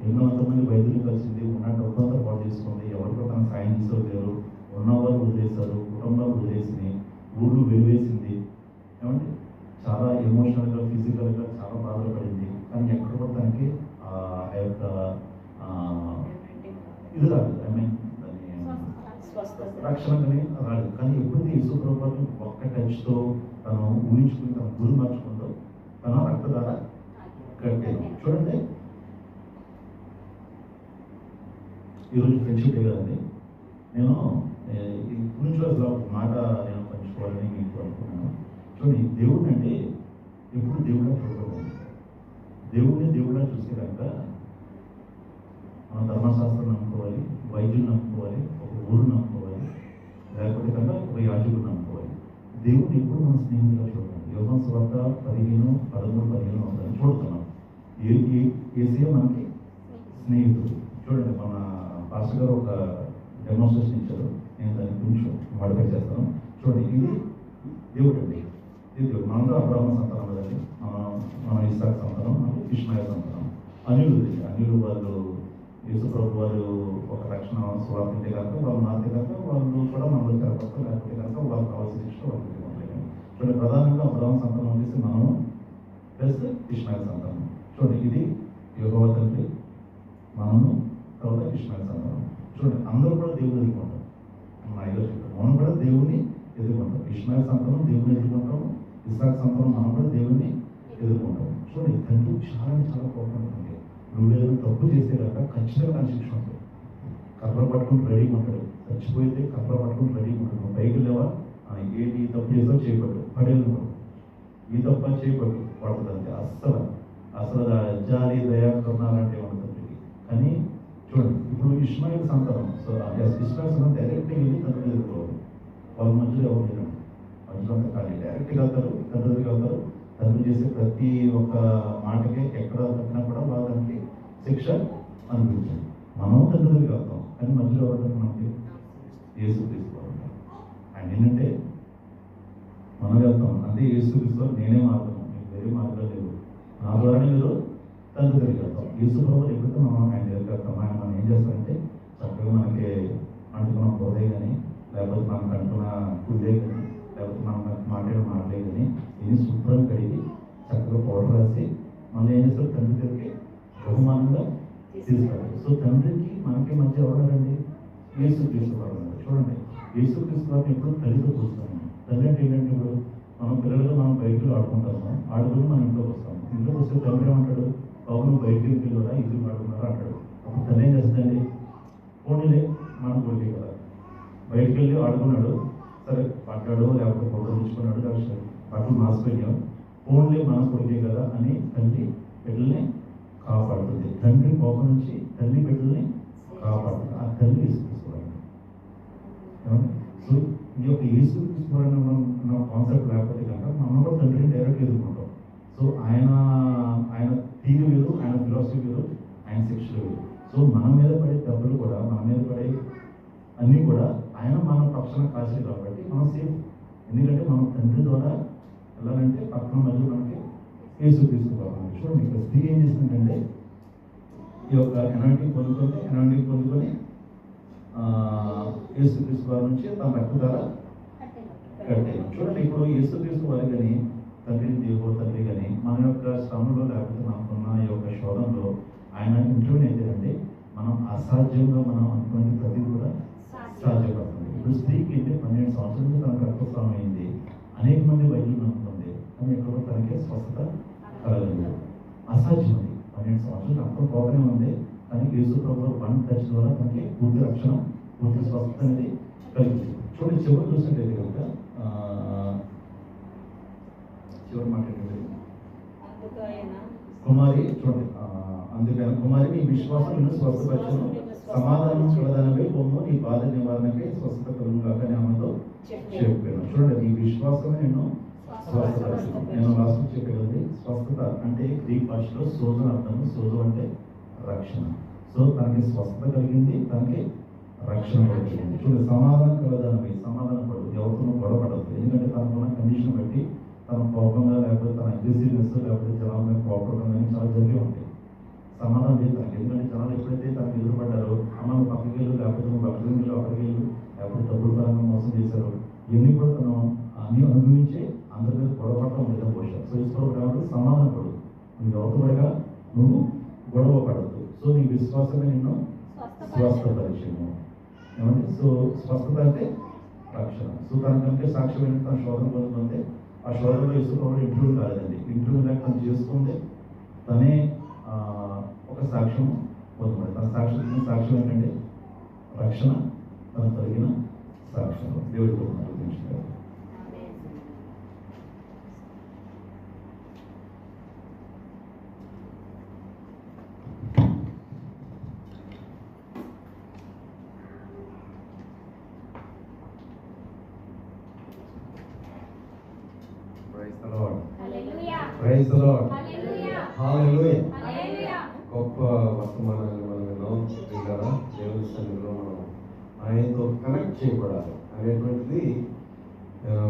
ఎన్నో అంతమంది వైద్యులు కలిసింది, ఉన్న డబ్బంతా పాటు చేసుకుంది. ఎవరికో తన సాయం తీసుకోలేరు, ఉన్నవాళ్ళు వదిలేశారు, కుటుంబాలు వదిలేసింది, ఊళ్ళు వెలివేసింది. ఏమంటే చాలా ఎమోషనల్గా ఫిజికల్గా చాలా బాధలు పడింది. కానీ ఎక్కడ కూడా తనకి ఆ యొక్క ఇది రాలేదు, ఐ మీన్ రక్షణ కానీ రాలేదు. కానీ ఎప్పుడైతే యేసు ప్రభువుని ఒక్క టచ్తో తను ఊహించుకుని తన గురి మార్చుకుందో తన రక్తధార కట్టాను. చూడండి, ఈరోజు ఫ్రెండ్షిప్ డే కదండి. నేను ఇప్పుడు నుంచి అసలు ఒక మాట నేను పంచుకోవాలని మీకు అనుకున్నాను. చూడండి, దేవుడిని అంటే ఎప్పుడు దేవుడిగా చూడకూడదు. దేవుడిని దేవుడిగా చూసే కనుక మన ధర్మశాస్త్రం నమ్ముకోవాలి, వైద్యులు నమ్ముకోవాలి, ఒక ఊరు నమ్ముకోవాలి, లేకపోతే కనుక ఒక యాజకులు నమ్ముకోవాలి. దేవుడిని ఎప్పుడు మన స్నేహితులుగా చూడాలి. యోహాను సువార్త 13:13 అవుతాయని చూడుతున్నాం. ఏసీఏ మనకి స్నేహితుడు. చూడండి, మన పాస్టర్ గారు ఒక డెమోన్స్ట్రేషన్ ఇచ్చారు, నేను దాన్ని కొంచెం మాడిఫై చేస్తాను. చూడండి, ఇది దేవుడు అండి, ఇది దేవుడు. మనందరూ అబ్రాహ్మ సంతానం కదండి, మన ఇస్సాకు సంతానం, ఇష్మాయేలు సంతానం. అన్యులు వాళ్ళు యేసు ప్రభు వారు ఒక రక్షణ స్వార్థ ఉంటే కనుక వాళ్ళు మారితే కనుక వాళ్ళు కూడా మనలో చేరపడతారు, లేకపోతే కనుక వాళ్ళు కావాల్సిన శిక్ష వాళ్ళకి ఇవ్వలేదు. చూడండి, ప్రధానంగా అబ్రాహ్మ సంతానం వచ్చేసి మనము ప్లస్ ఇష్మాయేలు సంతానం. చూడండి, ఇది యెహోవా తండ్రి, మనము తర్వాత ఇష్మాయేలు సంతానం. చూడండి, అందరూ కూడా దేవుని ఎదుర్కొంటాం. మన ఐదో చెప్పారు, మనం కూడా దేవుని ఎదుర్కొంటాం. ఇష్మాయేలు సంతానం దేవుని ఎదుర్కొంటాము, ఇస్సాకు సంతానం మనం కూడా దేవుని ఎదుర్కొంటాము. చూడండి, తండ్రి చాలా చాలా కోపం ఉంటుంది. నువ్వు ఏదైనా తప్పు చేస్తే కనుక ఖచ్చితంగా దాని శిక్ష ఉంటుంది. కర్ర పట్టుకుని రెడీగా ఉంటాడు. చచ్చిపోయితే కర్ర పట్టుకుని రెడీగా ఉంటాడు. పైకి లేవా, ఏంటి ఈ తప్పు చేసో చేయబట్టు పడేళ్ళు, ఈ తప్ప చేయబట్టు పడుతుంది అంతే. అసలు జాలి దయా కరుణాలంటే ఉంటుంది. కానీ చూడండి, ఇప్పుడు ఇస్మాయిల్ సంతానం, సో ఇస్మాయిల్ సంతానం డైరెక్ట్గా వెళ్ళి తండ్రి ఎదుర్కోవాలి. వాళ్ళ మధ్యలో ఎవరు లేరు, మధ్యలో అంతా ఖాళీ. డైరెక్ట్గా వెళ్తారు, తండ్రి దగ్గరికి వెళ్తారు. తండ్రి చేసే ప్రతి ఒక్క మాటకే ఎక్కడ తప్పినా కూడా వాళ్ళకి శిక్ష అనిపించింది. మనం తండ్రి దగ్గరికి వెళ్తాం, కానీ మధ్యలో ఎవరు మనకి యేసు తీసుకోవాలి. ఆయన ఏంటంటే మనం వెళ్తాం అంటే యేసు తీసుకోవాలి, నేనే మార్గం, మీకు వేరే మార్గాలు లేవు, నా ద్వారానే మీరు తండ్రి దగ్గరికి వెళ్తాం. యేసు ప్రభు ఎప్పుడైతే మనం ఆయన దగ్గరికి వెళ్తాం, ఆయన మనం ఏం చేస్తారంటే చక్కగా మనకి అంటుకున్న బోధే కానీ, లేకపోతే మనకు అంటున్న కుదే కానీ, లేకపోతే మనం మాట్లాడే మాటలే కానీ ఇది శుభ్రం కడిగి చక్కగా పౌడర్ రాసి మళ్ళీ ఏం చేస్తారు, తండ్రి దగ్గరికి బహుమానంగా తీసుకెళ్తారు. సో తండ్రికి మనకి మధ్య ఎవరండి, యేసు తీసుకోవాలి. చూడండి, యేసు తీసుకోవాలని ఎప్పుడు తల్లితో చూస్తాము. తల్లి అంటే ఏంటంటే ఇప్పుడు మనం పిల్లలుగా మనం బయటకు ఆడుకుంటాము, ఆడుకుని మనం ఇంట్లోకి వస్తాము. ఇంట్లోకి వస్తే తండ్రి ఏమంటాడు, బాబు నువ్వు బయటికి వెళ్ళిరా, ఇది ఆడుకున్నారా అంటాడు. అప్పుడు తల్లి ఏం చేస్తుందండి, పోనీలే మనం కొడుకే కదా, బయటికి వెళ్ళి ఆడుకున్నాడు, సరే పట్టాడు లేకపోతే ఫోటో తీసుకున్నాడు, లేకపోతే బట్టలు మాసిపోయాం, ఫోన్లే మన కొడుకే కదా అని తల్లి బిడ్డల్ని కాపాడుతుంది. తండ్రి కోపం నుంచి తల్లి బిడ్డల్ని కాపాడుతుంది. ఆ తల్లి యేసు తీసుకోవాలి. సో ఈ యొక్క యేసు తీసుకోవాలని మన కాన్సెప్ట్ లేకపోతే కనుక మనం కూడా తండ్రిని డైరెక్ట్ ఎదుర్కొంటాం. సో ఆయన తీరు వేరు, ఆయన ఫిలాసఫీ వేరు, ఆయన శిక్ష వేరు. సో మన మీద పడే దెబ్బలు కూడా, మన మీద పడే అన్నీ కూడా ఆయన మన పక్షాన కాసే కాబట్టి మనం సేఫ్. ఎందుకంటే మనం తండ్రి ద్వారా వెళ్ళాలంటే పక్కన మధ్య మనకి యేసు తీసుకోవాలి. చూడండి, ఇక్కడ స్త్రీ ఏం చేస్తుందంటే ఈ యొక్క ఎనాయింటింగ్ పొందుకొని యేసు తీసుకోవాలి నుంచి తన రక్త ద్వారా కట్టాయి. చూడండి, ఇప్పుడు యేసు తీసుకోవాలి కానీ తండ్రి కానీ మన యొక్క శ్రమంలో లేకపోతే మనకున్న ఈ యొక్క శోధనలో ఆయన ఇంట్లోనే అయితే మనం అసాధ్యంగా మనం అనుకునే ప్రతి కూడా సాధ్యపడుతుంది. ఇప్పుడు స్త్రీకి అయితే 12 సంవత్సరాల నుంచి తనకు రక్తస్రావం అయింది, అనేక మంది వైద్యులు నమ్ముతుంది, కానీ ఎక్కడ తనకే స్వస్థత కలగలేదు. అసాధ్యం అది. 12 సంవత్సరాలు రక్తం పోతనే ఉంది, కానీ యేసు ప్రభువు వన్ టచ్ ద్వారా తనకి పూర్తి రక్షణ, పూర్తి స్వస్థత అనేది కలిగింది. చూడండి, చివరి చూసినట్లయితే కనుక చివరి మాట్లాడేది కుమారి, చూడండి, అందుకని కుమారి నీ విశ్వాసం నిన్ను స్వస్థపరచను, సమాధానం కలదానిపై పొమ్ము, నీ బాధ నివారణకై స్వస్థత కలుగు కాక ఆమెతో చెప్పాను. చూడండి, నీ విశ్వాసమే నేను స్వస్థపరచను. నేను లాస్ట్ చెప్పగలది స్వస్థత అంటే గ్రీక్ భాషలో సోజు అర్థం. సోజు అంటే రక్షణ. సో తనకి స్వస్థత కలిగింది, తనకి రక్షణ కలిగింది. చూడండి, సమాధానం కలదానిపై, సమాధానం పడదు, ఎవరితో గొడవ పడదు. ఎందుకంటే తనకున్న కండిషన్ బట్టి తన కోపంగా లేకపోతే తన అగ్రెసివ్నెస్ లేకపోతే జనాల మీద కోపడడం కానీ చాలా జరిగి ఉంటాయి. సమాధానం లేదు తనకి. ఎందుకంటే జనాలు ఎప్పుడైతే తనకు ఎదురుపడ్డారో, అమ్మ పక్కకి వెళ్ళు, లేకపోతే నువ్వు పక్కకి వెళ్ళు, అక్కడికి వెళ్ళు, లేకపోతే డబ్బులు పరంగా మోసం చేశారు, ఇవన్నీ కూడా తను అన్నీ అనుభవించి అందరి మీద గొడవపడటం లేదా పోషారు. సో ఈశ్వరుడు కాబట్టి సమాధానం పడు, నువ్వు ఎవరిపడగా నువ్వు గొడవ పడద్దు. సో నీ విశ్వాసమే నిన్ను స్వస్థపరిచయము. ఏమంటే సో స్వస్థత అంటే రక్షణ. సో తనకంటే సాక్ష్యం తన శోధన పొందుతుంటే ఆ శోధనలో ఈశ్వరుడు ఇంటర్వ్యూ కాలేదండి. ఇంటర్వ్యూ లేక తను చేసుకుంటే తనే ఒక సాక్ష్యం పొందబడి, తన సాక్ష్యం ఏంటంటే రక్షణ, తన కలిగిన సాక్ష్యం. దేవుడికి గుర్తించారు. Praise the Lord. Hallelujah, Praise the Lord. Hallelujah, Hallelujah. హల్లెలూయా. గొప్ప వర్తమానాన్ని మనం విన్నాం. ఇలా దేవుని సన్నిధిలో మనం ఆయనతో కనెక్ట్ చేయబడాలి అనేటువంటిది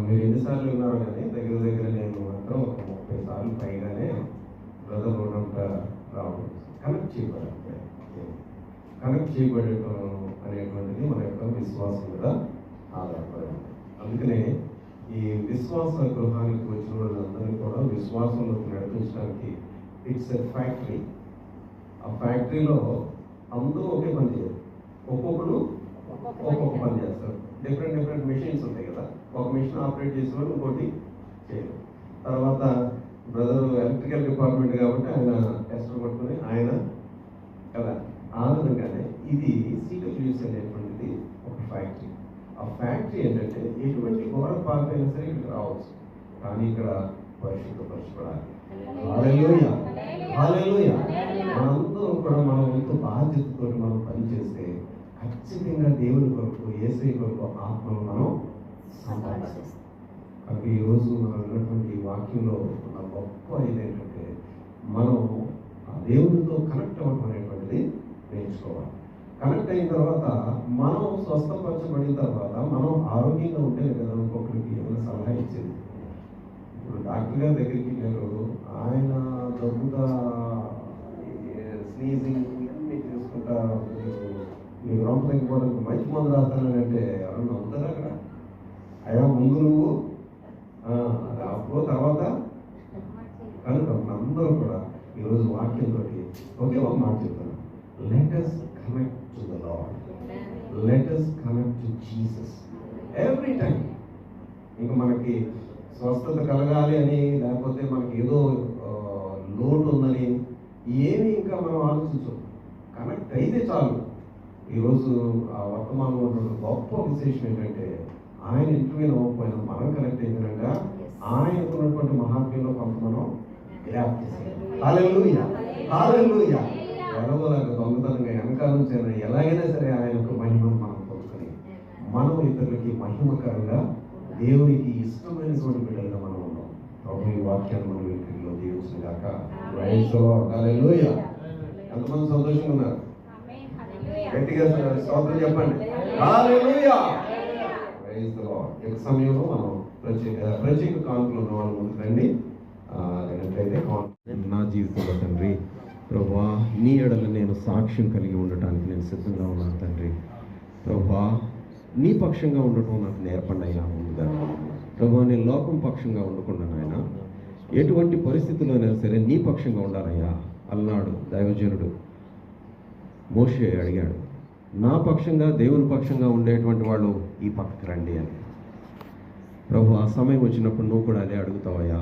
మీరు ఎన్నిసార్లు విన్నారో కానీ దగ్గర నేను మాత్రం ఒక 30 సార్లు పైగానే బ్రదర్ ఉన్నంత రావడం. కనెక్ట్ చేయబడాలి. కనెక్ట్ చేయబడటం అనేటువంటిది మన యొక్క విశ్వాసం మీద ఆధారపడి ఉంది. అందుకనే ఈ విశ్వాస గృహానికి వచ్చిన వాళ్ళందరినీ కూడా విశ్వాసంలోకి నడిపించడానికి ఇట్స్ ఎ ఫ్యాక్టరీ. ఆ ఫ్యాక్టరీలో అందరూ ఒకే పని చేయరు, ఒక్కొక్కరు ఒక్కొక్క పని చేస్తారు. డిఫరెంట్ మెషిన్స్ ఉంటాయి కదా, ఒక మెషిన్ ఆపరేట్ చేసిన వాళ్ళు ఇంకోటి చేయరు. తర్వాత బ్రదర్ ఎలక్ట్రికల్ డిపార్ట్మెంట్ కాబట్టి ఆయన టెస్టర్ పట్టుకుని ఆయన కదా ఆ విధంగానే ఇది CWS అనేటువంటిది ఒక ఫ్యాక్టరీ. ఆ ఫ్యాక్టరీ ఏంటంటే ఎటువంటి ఘోర పాపైనా సరే ఇక్కడ రావచ్చు, కానీ ఇక్కడ పరిశుద్ధపరచబడాలి. హల్లెలూయా, హల్లెలూయా. మనందరం కూడా మన వంతు బాధ్యతతో మనం పనిచేస్తే ఖచ్చితంగా దేవుని కొరకు, యేసయ్య కొరకు ఆత్మను మనం సంపాదిస్తాం. కాబట్టి ఈరోజు మనం ఉన్నటువంటి వాక్యంలో ఉన్న గొప్ప ఇదేంటంటే మనం ఆ దేవునితో కనెక్ట్ అవ్వడం అనేటువంటిది నేర్చుకోవాలి. కనెక్ట్ అయిన తర్వాత మనం స్వస్థపరచబడిన తర్వాత మనం ఆరోగ్యంగా ఉంటే కదా ఇంకొకరికి ఏమైనా సలహా ఇచ్చేది. ఇప్పుడు డాక్టర్ గారి దగ్గరికి నేను ఆయన దగ్గుగా స్నీజింగ్ ఇవన్నీ చేసుకుంటా నీకు రొంప తగ్గిపోవడానికి మంచి మందు రాస్తానంటే ఎవరన్నా ఉంటారా అక్కడ? అయ్యా ముందు నువ్వు అప్పుడు తర్వాత కనుక అందరూ కూడా ఈరోజు వాక్యంతో ఒకే ఒక మాట చెప్తాను. Let us connect to the Lord. Let us connect to Jesus every time. ఇంకా మనకి స్వస్థత కలగాలి అని, లేకపోతే మనకి ఏదో లోటు ఉందని ఏమి ఇంకా మనం ఆలోచించం. కనెక్ట్ అయితే చాలు. ఈరోజు ఆ వర్తమానంలో ఉన్న గొప్ప విశేషం ఏంటంటే ఆయన ఇంటర్వ్యూ అవ్వకపోయినా మనం కనెక్ట్ అయినాక ఆయనకున్నటువంటి మహాత్మ్యంలో కొంత మనం గ్రాప్ చేసాం. హల్లెలూయా, హల్లెలూయా. ఎలాగోలాగా దొంగతనంగా వెనకాల నుంచి ఎలాగైనా సరే ఆయన యొక్క మహిమను మనం పొందుకొని మనం ఇతరులకి మహిమకరంగా దేవునికి ఇష్టమైనటువంటి బిడ్డలుగా మనం ఉన్నాం. ప్రభు ఈ వాక్యాన్ని మనం ఇంటిలో దీవించిన గాక. ప్రైజ్ ది లార్డ్, హల్లెలూయా. ఎంతమంది సంతోషంగా ఉన్నారు? గట్టిగా స్తోత్రం చెప్పండి. హల్లెలూయా, ప్రైజ్ ది లార్డ్. ఈ సమయంలో మనం ప్రత్యేక కానుకలు ఉన్న వాళ్ళ ముందుకు రండి. అదేంటైతే నా జీవితంలో తండ్రి ప్రభువా నీ ఎడల నేను సాక్ష్యం కలిగి ఉండటానికి నేను సిద్ధంగా ఉన్నాను తండ్రి. ప్రభువా నీ పక్షంగా ఉండటం నాకు నేర్పండి అయ్యా. ముందుగా ప్రభువా నేను లోకం పక్షంగా ఉండకుండా నాయన ఎటువంటి పరిస్థితుల్లోనైనా సరే నీ పక్షంగా ఉండాలయ్యా అన్నాడు దైవజనుడు మోషే అడిగాడు. నా పక్షంగా దేవుని పక్షంగా ఉండేటువంటి వాళ్ళు ఈ పక్కకి రండి అని. ప్రభు ఆ సమయం వచ్చినప్పుడు నువ్వు కూడా అదే అడుగుతావయ్యా.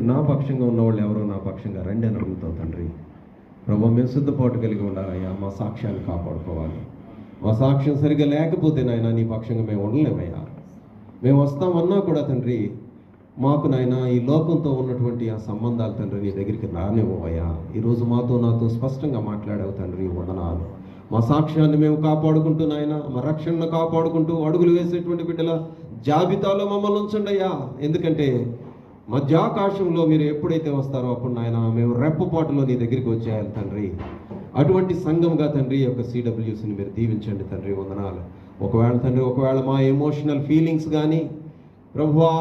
నా పక్షంగా ఉన్నవాళ్ళు ఎవరో నా పక్షంగా రండి అని అడుగుతావు తండ్రి. ప్రభు మేము సిద్ధపాటు కలిగి ఉండాలయ్యా. మా సాక్ష్యాన్ని కాపాడుకోవాలి. మా సాక్ష్యం సరిగ్గా లేకపోతే నాయన నీ పక్షంగా మేము ఉండలేమయ్యా. మేము వస్తామన్నా కూడా తండ్రి మాకు నాయన ఈ లోకంతో ఉన్నటువంటి ఆ సంబంధాలు తండ్రి నీ దగ్గరికి రానివ్వయ్యా. ఈరోజు నాతో స్పష్టంగా మాట్లాడావు తండ్రి, వందనాలు. మా సాక్ష్యాన్ని మేము కాపాడుకుంటూ నాయన మా రక్షణను కాపాడుకుంటూ అడుగులు వేసేటువంటి బిడ్డల జాబితాలో మమ్మల్ని ఉంచండి అయ్యా. ఎందుకంటే మధ్యాకాశంలో మీరు ఎప్పుడైతే వస్తారో అప్పుడు నాయన మేము రెప్పపాటులో నీ దగ్గరికి వచ్చేయాలి తండ్రి. అటువంటి సంఘంగా తండ్రి యొక్క CWSని మీరు దీవించండి తండ్రి, వందనాలు. ఒకవేళ మా ఎమోషనల్ ఫీలింగ్స్ కానీ ప్రభువా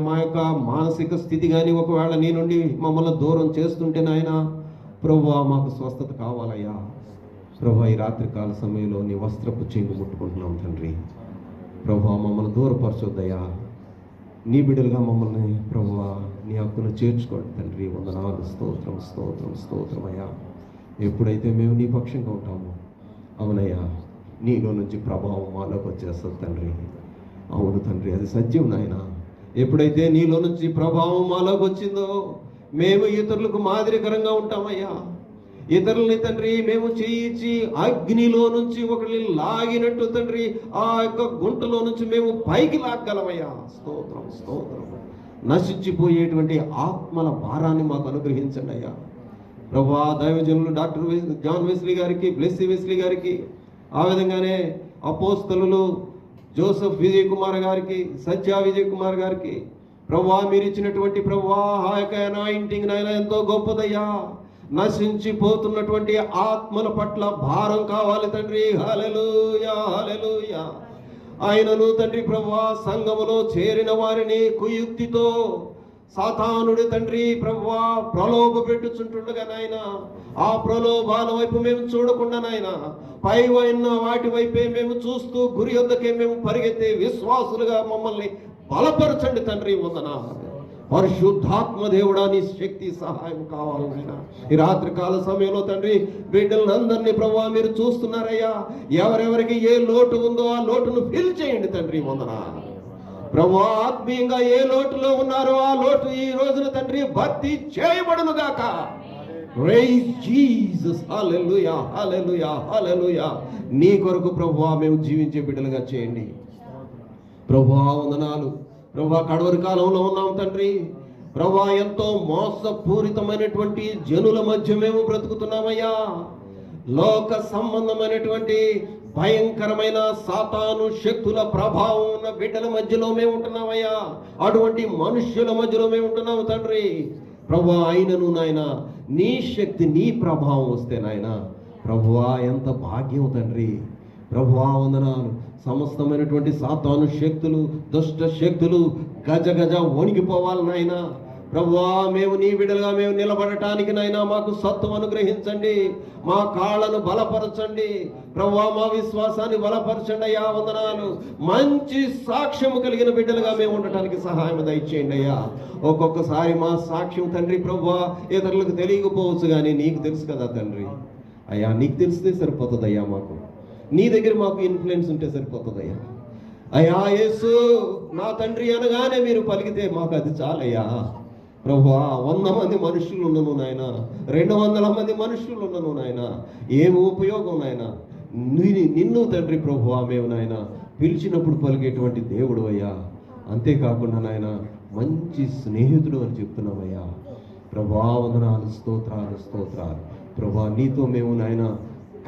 మా యొక్క మానసిక స్థితి కానీ ఒకవేళ నీ నుండి మమ్మల్ని దూరం చేస్తుంటే నాయన ప్రభువా మాకు స్వస్థత కావాలయ్యా. ప్రభువా ఈ రాత్రికాల సమయంలో నీ వస్త్రపు చెంగు ముట్టుకుంటున్నాం తండ్రి. ప్రభువా మమ్మల్ని దూరపరచొద్దయ్యా. నీ బిడ్డలుగా మమ్మల్ని ప్రభువా నీ హక్కును చేర్చుకోండి తండ్రి, వందనాలు. స్తోత్రం స్తోత్రం స్తోత్రం అయ్యా. ఎప్పుడైతే మేము నీ పక్షంగా ఉంటామో అవునయ్యా నీలో నుంచి ప్రభావం మాలోకి వచ్చేస్తుంది తండ్రి. అవును తండ్రి, అది సత్యం నాయన. ఎప్పుడైతే నీలో నుంచి ప్రభావం మాలోకి వచ్చిందో మేము ఇతరులకు మాదిరికరంగా ఉంటామయ్యా. ఇతరులని తండ్రి మేము చేయించి అగ్నిలో నుంచి ఒకరిని లాగినట్టు తండ్రి ఆ యొక్క గుంటలో నుంచి మేము పైకి లాగలమయ్యా. స్తోత్రం స్తోత్రం. నశించిపోయేటువంటి ఆత్మల భారాన్ని మాకు అనుగ్రహించండి అయ్యా. ప్రభా దైవజనులు డాక్టర్ జాన్ వెస్లీ గారికి, బ్లెస్సీ వెస్లీ గారికి, ఆ విధంగానే అపోస్తలులు జోసెఫ్ విజయ్ కుమార్ గారికి, సత్య విజయ్ కుమార్ గారికి ప్రభువా మీరు ఇచ్చినటువంటి ప్రభువా ఆ యొక్క అనాయింటింగ్ నాయన ఎంతో గొప్పదయ్యా. నశించిపోతున్నటువంటి ఆత్మల పట్ల భారం కావాలి తండ్రి. హల్లెలూయా హల్లెలూయా. ఆయనను తండ్రి ప్రభువా సంఘములో చేరిన వారిని కుయుక్తితో సాతానుడి తండ్రి ప్రభువా ప్రలోభ పెట్టుచుంటుండగా నాయన ఆ ప్రలోభాల వైపు మేము చూడకుండా నాయన పైవైన వాటి వైపే మేము చూస్తూ గురి వద్దకే మేము పరిగెత్తే విశ్వాసులుగా మమ్మల్ని బలపరచండి తండ్రి. వందనాలు. పరిశుద్ధాత్మ దేవుడా నీ శక్తి సహాయం కావాలి నాయన. ఈ రాత్రి కాల సమయంలో తండ్రి బిడ్డలందరినీ ప్రభువా మీరు చూస్తున్నారయ్యా. ఎవరెవరికి ఏ లోటు ఉందో ఆ లోటును ఫిల్ చేయండి తండ్రి. వందనాలు ప్రభువా. ఆత్మీయంగా ఏ లోటులో ఉన్నారో ఆ లోటు ఈ రోజున తండ్రి భర్తీ చేయబడును గాక. Praise Jesus. Hallelujah, hallelujah, hallelujah. నీ కొరకు ప్రభువా మేము జీవించే బిడ్డలుగా చేయండి ప్రభువా. వందనాలు ప్రభువా. కడవరి కాలంలో ఉన్నాం తండ్రి ప్రభువా. ఎంతో మోసపూరితమైనటువంటి జనుల మధ్య మేము బ్రతుకుతున్నామయ్యా. లోక సంబంధమైనటువంటి భయంకరమైన సాతాను శక్తుల ప్రభావం ఉన్న బిడ్డల మధ్యలో మేము ఉంటున్నామయ్యా. అటువంటి మనుష్యుల మధ్యలో మేము ఉంటున్నాము తండ్రి ప్రభువా. అయినను నాయన నీ శక్తి నీ ప్రభావం వస్తే నాయన ప్రభువా ఎంత భాగ్యం తండ్రి ప్రభువా. వందనాలు. సమస్తమైనటువంటి సాతాను శక్తులు దుష్ట శక్తులు గజ గజ వణికిపోవాలి నాయన ప్రభువా. మేము నీ బిడ్డలుగా మేము నిలబడటానికి నాయన మాకు సత్వం అనుగ్రహించండి. మా కాళ్ళను బలపరచండి ప్రభువా. మా విశ్వాసాన్ని బలపరచండి అయ్యా. వందనాలు. మంచి సాక్ష్యము కలిగిన బిడ్డలుగా మేము ఉండటానికి సహాయం దయచేయండి అయ్యా. ఒక్కొక్కసారి మా సాక్ష్యం తండ్రి ప్రభువా ఇతరులకు తెలియకపోవచ్చు, కానీ నీకు తెలుసు కదా తండ్రి అయ్యా. నీకు తెలిస్తే సరిపోతుంది అయ్యా. మాకు నీ దగ్గర మాకు ఇన్ఫ్లుయెన్స్ ఉంటే సరిపోతుంది అయ్యా. అయ్యా యేసు నా తండ్రి అనగానే మీరు పలికితే మాకు అది చాలయ్యా ప్రభువా. 100 మంది మనుషులు ఉన్నను నాయన, 200 మంది మనుషులు ఉన్నను నాయన, ఏమి ఉపయోగం నాయన. నిన్ను తండ్రి ప్రభువా మేము నాయన పిలిచినప్పుడు పలికేటువంటి దేవుడు అయ్యా. అంతేకాకుండా నాయన మంచి స్నేహితుడు అని చెప్తున్నామయ్యా ప్రభువా. వందనాలు, స్తోత్రాలు, స్తోత్రాలు ప్రభువా. నీతో మేము నాయన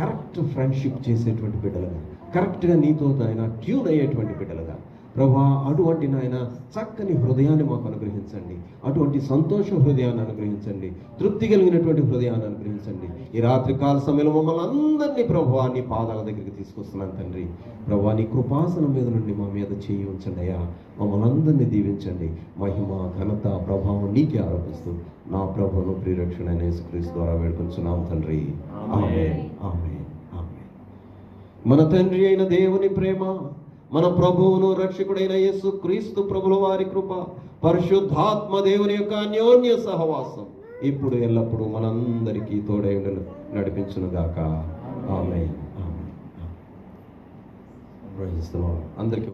కరెక్ట్ ఫ్రెండ్షిప్ చేసేటువంటి బిడ్డలుగా, కరెక్ట్గా నీతో నాయన ట్యూన్ అయ్యేటువంటి బిడ్డలుగా ప్రభువా. అటువంటి నాయన చక్కని హృదయాన్ని మాకు అనుగ్రహించండి. అటువంటి సంతోష హృదయాన్ని అనుగ్రహించండి. తృప్తి కలిగినటువంటి హృదయాన్ని అనుగ్రహించండి. ఈ రాత్రి కాల సమయంలో మమ్మల్ని అందరినీ ప్రభువా నీ పాదాల దగ్గరికి తీసుకొస్తున్నాను తండ్రి ప్రభువా. నీ కృపాసనం మీద నుండి మా మీద చేయి ఉంచండి అయ్యా. మమ్మల్ని అందరినీ దీవించండి. మహిమ ఘనత ప్రభావం నీకే ఆరోపిస్తూ నా ప్రభువును ప్రియరక్షణైన యేసుక్రీస్తు ద్వారా వేడుకొంచున్నాం తండ్రి. ఆమేన్, ఆమేన్, ఆమేన్. మన తండ్రి అయిన దేవుని ప్రేమ, మన ప్రభువును రక్షకుడైన యేసు క్రీస్తు ప్రభుల వారి కృప, పరిశుద్ధాత్మ దేవుని యొక్క అన్యోన్య సహవాసం ఇప్పుడు ఎల్లప్పుడూ మనందరికీ తోడై నడిపించును గాక. ఆమేన్, ఆమేన్. అందరికీ